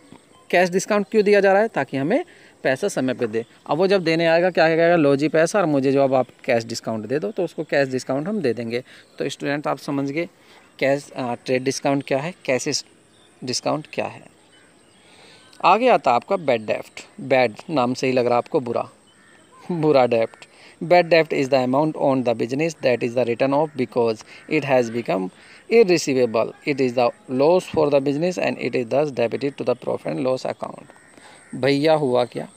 A: कैश डिस्काउंट क्यों दिया जा रहा है? ताकि हमें पैसा समय पे दे। अब वो जब देने आएगा क्या कहेगा? लो जी पैसा, और मुझे जो अब आप कैश डिस्काउंट दे दो, तो उसको कैश डिस्काउंट हम दे देंगे। तो स्टूडेंट आप समझ गए कैश ट्रेड डिस्काउंट क्या है, कैश डिस्काउंट क्या है। आगे आता है आपका बैड डेप्ट। बैड नाम से ही लग रहा है आपको बुरा, बुरा डेप्ट। Bad debt is the amount on the business that is the written off because it has become irreceivable. It is the loss for the business and it is thus debited to the profit and loss account. भैया हुआ क्या,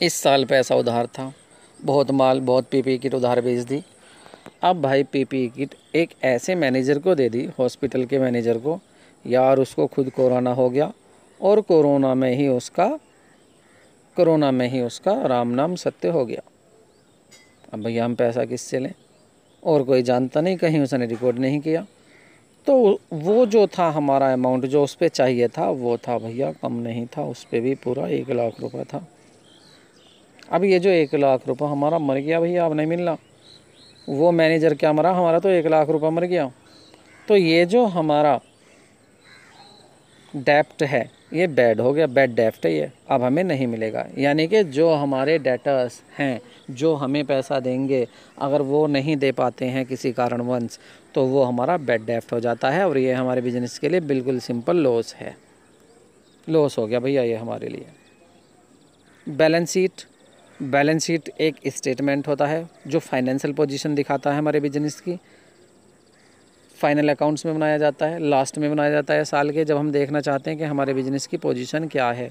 A: इस साल पैसा उधार था, बहुत माल बहुत पीपीई किट उधार बेच दी। अब भाई पीपीई किट एक ऐसे मैनेजर को दे दी, हॉस्पिटल के मैनेजर को, यार उसको खुद कोरोना हो गया और कोरोना में ही उसका राम नाम सत्य हो गया। अब भैया हम पैसा किससे लें, और कोई जानता नहीं, कहीं उसने रिकॉर्ड नहीं किया। तो वो जो था हमारा अमाउंट जो उस पर चाहिए था वो था भैया कम नहीं था, उस पर भी पूरा 1 लाख रुपये था। अब ये जो 1 लाख रुपये हमारा मर गया भैया, अब नहीं मिलना। वो मैनेजर क्या मरा, हमारा तो 1 लाख रुपये मर गया। तो ये जो हमारा डेप्ट है ये बैड हो गया, बैड डेप्ट है ये, अब हमें नहीं मिलेगा। यानी कि जो हमारे डेटर्स हैं जो हमें पैसा देंगे, अगर वो नहीं दे पाते हैं किसी कारणवश तो वो हमारा बैड डेप्ट हो जाता है और ये हमारे बिजनेस के लिए बिल्कुल सिंपल लॉस है, लॉस हो गया भैया ये हमारे लिए। बैलेंस शीट एक स्टेटमेंट होता है जो फाइनेंशियल पोजीशन दिखाता है हमारे बिजनेस की। फाइनल अकाउंट्स में बनाया जाता है, लास्ट में बनाया जाता है साल के, जब हम देखना चाहते हैं कि हमारे बिजनेस की पोजीशन क्या है,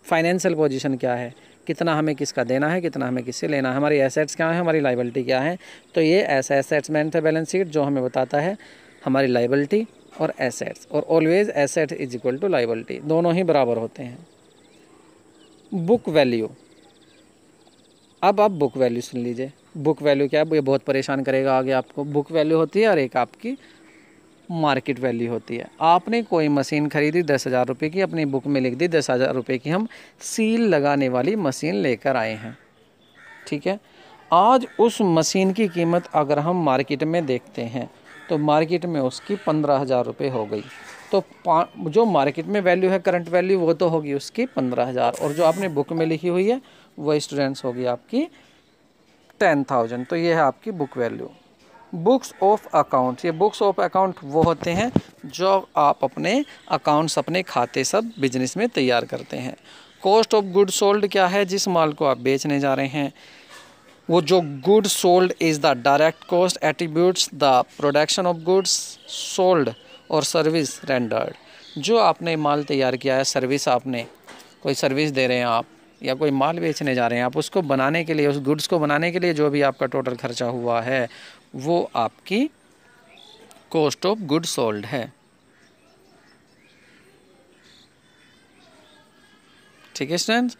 A: फाइनेंशियल पोजीशन क्या है, कितना हमें किसका देना है, कितना हमें किससे लेना है, हमारी एसेट्स क्या है, हमारी लाइबिलिटी क्या है। तो ये ऐसा असेसमेंट है बैलेंस शीट जो हमें बताता है हमारी लाइबिलिटी और एसेट्स, और always asset is equal to liability, दोनों ही बराबर होते हैं। बुक वैल्यू, अब आप बुक वैल्यू सुन लीजिए। बुक वैल्यू क्या है, ये बहुत परेशान करेगा आगे आपको। बुक वैल्यू होती है और एक आपकी मार्केट वैल्यू होती है। आपने कोई मशीन खरीदी 10,000 रुपये की, अपनी बुक में लिख दी 10,000 रुपये की हम सील लगाने वाली मशीन लेकर आए हैं, ठीक है। आज उस मशीन की कीमत अगर हम मार्केट में देखते हैं तो मार्केट में उसकी 15,000 रुपये हो गई। तो जो मार्केट में वैल्यू है करंट वैल्यू वो तो होगी उसकी 15,000, और जो आपने बुक में लिखी हुई है वो स्टूडेंट्स होगी आपकी 10,000। तो ये है आपकी book value. Books of account, ये बुक्स ऑफ अकाउंट वो होते हैं जो आप अपने अकाउंट्स, अपने खाते सब बिजनेस में तैयार करते हैं। कॉस्ट ऑफ गुड सोल्ड क्या है, जिस माल को आप बेचने जा रहे हैं वो जो good sold is the direct cost attributes the production of goods sold और सर्विस रेंडर्ड। जो आपने माल तैयार किया है, सर्विस आपने कोई सर्विस दे रहे हैं आप, या कोई माल बेचने जा रहे हैं आप, उसको बनाने के लिए, उस गुड्स को बनाने के लिए जो भी आपका टोटल खर्चा हुआ है वो आपकी कॉस्ट ऑफ गुड सोल्ड है, ठीक है students.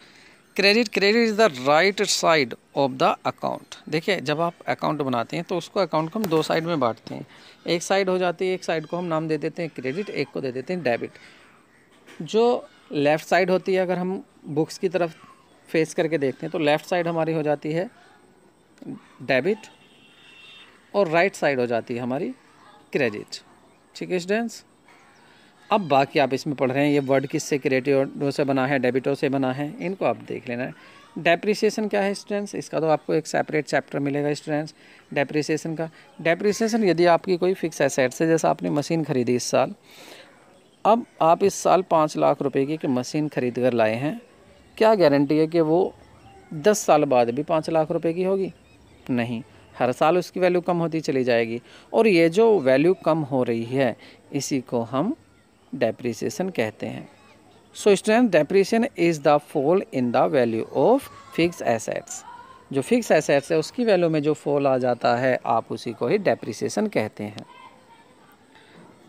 A: Credit is the right side of the account. देखिए जब आप अकाउंट बनाते हैं तो उसको अकाउंट को हम 2 साइड में बांटते हैं। एक साइड हो जाती है, एक साइड को हम नाम दे देते हैं क्रेडिट, एक को दे देते हैं डेबिट। जो लेफ़्ट साइड होती है, अगर हम बुक्स की तरफ फेस करके देखते हैं तो लेफ़्ट साइड हमारी हो जाती है डेबिट और राइट साइड हो जाती है हमारी क्रेडिट, ठीक है स्टूडेंट्स। अब बाकी आप इसमें पढ़ रहे हैं ये वर्ड किससे, क्रेडिटों से बना है, डेबिटों से बना है, इनको आप देख लेना है। डेप्रिसिएशन क्या है स्टूडेंट्स, इसका तो आपको एक सेपरेट चैप्टर मिलेगा स्टूडेंट्स डेप्रिसिएशन का। डेप्रिसिएशन यदि आपकी कोई फिक्स एसेट्स है, जैसा आपने मशीन खरीदी इस साल, अब आप इस साल 5 लाख रुपए की मशीन खरीद कर लाए हैं, क्या गारंटी है कि वो 10 साल बाद भी 5 लाख रुपए की होगी? नहीं, हर साल उसकी वैल्यू कम होती चली जाएगी, और ये जो वैल्यू कम हो रही है इसी को हम डेप्रिसिएशन कहते हैं। So student, depreciation is the fall in the value of fix assets. जो फिक्स एसेट्स है उसकी वैल्यू में जो फॉल आ जाता है आप उसी को ही डेप्रिसिएशन कहते हैं।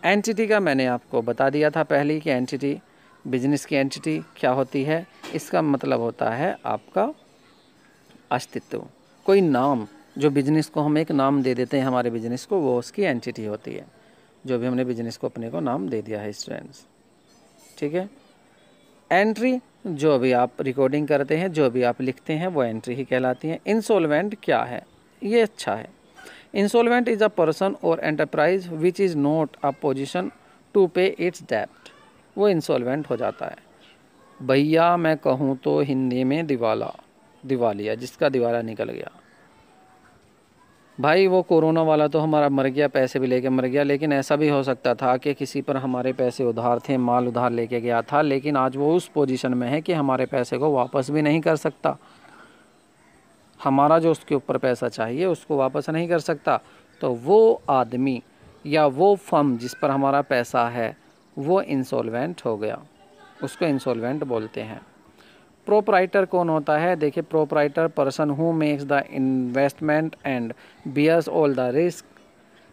A: एंटिटी का मैंने आपको बता दिया था पहले ही कि एंटिटी, बिजनेस की एंटिटी क्या होती है, इसका मतलब होता है आपका अस्तित्व, कोई नाम, जो बिजनेस को हम एक नाम दे देते हैं हमारे बिजनेस को, वो उसकी एंटिटी होती है। जो भी हमने बिजनेस को अपने को नाम दे दिया है स्टूडेंट्स, ठीक है। एंट्री, जो भी आप रिकॉर्डिंग करते हैं, जो भी आप लिखते हैं वो एंट्री ही कहलाती है। इंसॉल्वेंट क्या है, ये अच्छा है। इंसॉल्वेंट इज़ अ पर्सन और enterprise which is not a position to pay its डेप्ट, वो इंसॉल्वेंट हो जाता है। भैया मैं कहूँ तो हिंदी में दिवालिया, जिसका दिवाला निकल गया। भाई वो कोरोना वाला तो हमारा मर गया, पैसे भी लेके मर गया, लेकिन ऐसा भी हो सकता था कि किसी पर हमारे पैसे उधार थे, माल उधार लेके गया था, लेकिन आज वो उस पोजीशन में है कि हमारे पैसे को वापस भी नहीं कर सकता। हमारा जो उसके ऊपर पैसा चाहिए उसको वापस नहीं कर सकता, तो वो आदमी या वो फर्म जिस पर हमारा पैसा है वो इंसॉल्वेंट हो गया, उसको इंसॉल्वेंट बोलते हैं। प्रोपराइटर कौन होता है? देखिए, proprietor person who makes the investment and bears all the risk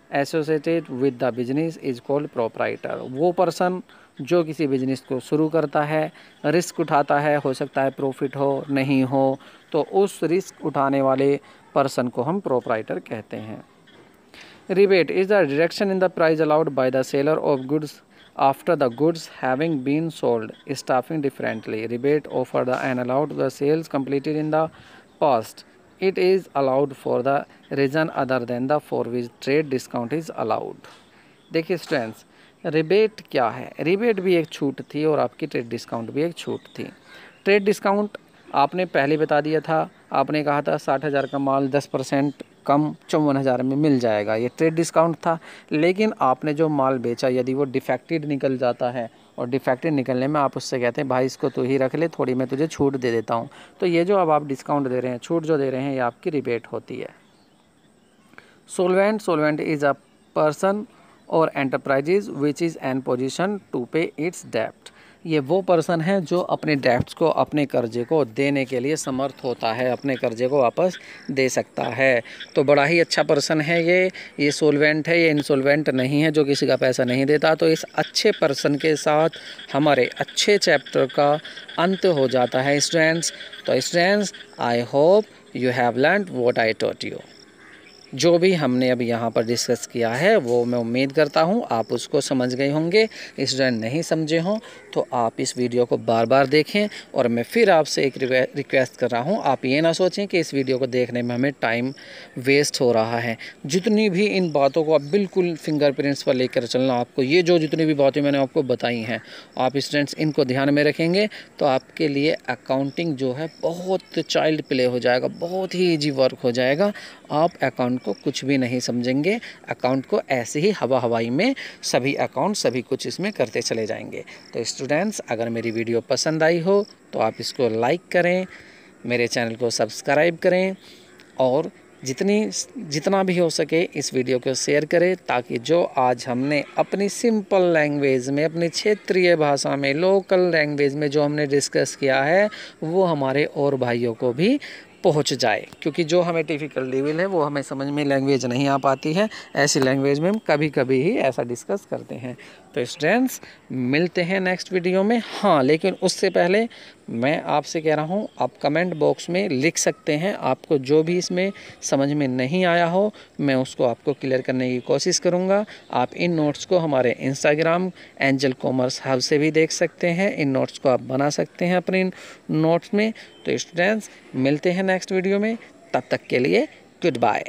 A: associated with the business is called proprietor. वो पर्सन जो किसी बिजनेस को शुरू करता है, रिस्क उठाता है, हो सकता है प्रॉफिट हो नहीं हो, तो उस रिस्क उठाने वाले पर्सन को हम प्रोपराइटर कहते हैं। Rebate is the deduction in the price allowed by the seller of goods after the goods having been sold, staffing differently. Rebate offered and allowed the sales completed in the past. It is allowed for the reason other than the for which trade discount is allowed. देखिए students, rebate क्या है? Rebate भी एक छूट थी और आपकी trade discount भी एक छूट थी। ट्रेड डिस्काउंट आपने पहले बता दिया था, आपने कहा था 60,000 का माल 10% कम 54,000 में मिल जाएगा, ये ट्रेड डिस्काउंट था। लेकिन आपने जो माल बेचा यदि वो डिफेक्टेड निकल जाता है, और डिफेक्टेड निकलने में आप उससे कहते हैं भाई इसको तू ही रख ले, थोड़ी मैं तुझे छूट दे देता हूँ, तो ये जो अब आप डिस्काउंट दे रहे हैं, छूट जो दे रहे हैं, ये आपकी रिबेट होती है। सोल्वेंट इज़ अ पर्सन और enterprises which is in position to pay its डेप्ट। ये वो पर्सन है जो अपने डेप्ट्स को, अपने कर्जे को देने के लिए समर्थ होता है, अपने कर्जे को वापस दे सकता है। तो बड़ा ही अच्छा पर्सन है ये सोल्वेंट है, ये इंसोल्वेंट नहीं है जो किसी का पैसा नहीं देता। तो इस अच्छे पर्सन के साथ हमारे अच्छे चैप्टर का अंत हो जाता है स्टूडेंट्स। तो students, I hope you have learned what I taught you. जो भी हमने अभी यहाँ पर डिस्कस किया है वो मैं उम्मीद करता हूँ आप उसको समझ गए होंगे। स्टूडेंट नहीं समझे हों तो आप इस वीडियो को बार बार देखें। और मैं फिर आपसे एक रिक्वेस्ट कर रहा हूँ, आप ये ना सोचें कि इस वीडियो को देखने में हमें टाइम वेस्ट हो रहा है। जितनी भी इन बातों को आप बिल्कुल फिंगरप्रिंट्स पर लेकर चलना, आपको ये जो जितनी भी बातें मैंने आपको बताई हैं, आप स्टूडेंट्स इनको ध्यान में रखेंगे तो आपके लिए अकाउंटिंग जो है बहुत चाइल्ड प्ले हो जाएगा, बहुत ही ईजी वर्क हो जाएगा। आप अकाउंट को कुछ भी नहीं समझेंगे, अकाउंट को ऐसे ही हवाई में सभी अकाउंट सभी कुछ इसमें करते चले जाएंगे। तो स्टूडेंट्स, अगर मेरी वीडियो पसंद आई हो तो आप इसको लाइक करें, मेरे चैनल को सब्सक्राइब करें और जितना भी हो सके इस वीडियो को शेयर करें, ताकि जो आज हमने अपनी सिंपल लैंग्वेज में, अपनी क्षेत्रीय भाषा में, लोकल लैंग्वेज में जो हमने डिस्कस किया है वो हमारे और भाइयों को भी पहुंच जाए। क्योंकि जो हमें डिफ़िकल्ट लेवल है वो हमें समझ में लैंग्वेज नहीं आ पाती है, ऐसी लैंग्वेज में हम कभी कभी ही ऐसा डिस्कस करते हैं। तो स्टूडेंट्स, मिलते हैं नेक्स्ट वीडियो में। हाँ, लेकिन उससे पहले मैं आपसे कह रहा हूँ, आप कमेंट बॉक्स में लिख सकते हैं, आपको जो भी इसमें समझ में नहीं आया हो मैं उसको आपको क्लियर करने की कोशिश करूँगा। आप इन नोट्स को हमारे इंस्टाग्राम एंजल कॉमर्स हब से भी देख सकते हैं, इन नोट्स को आप बना सकते हैं अपने नोट्स में। तो स्टूडेंट्स, मिलते हैं नेक्स्ट वीडियो में, तब तक के लिए गुड बाय।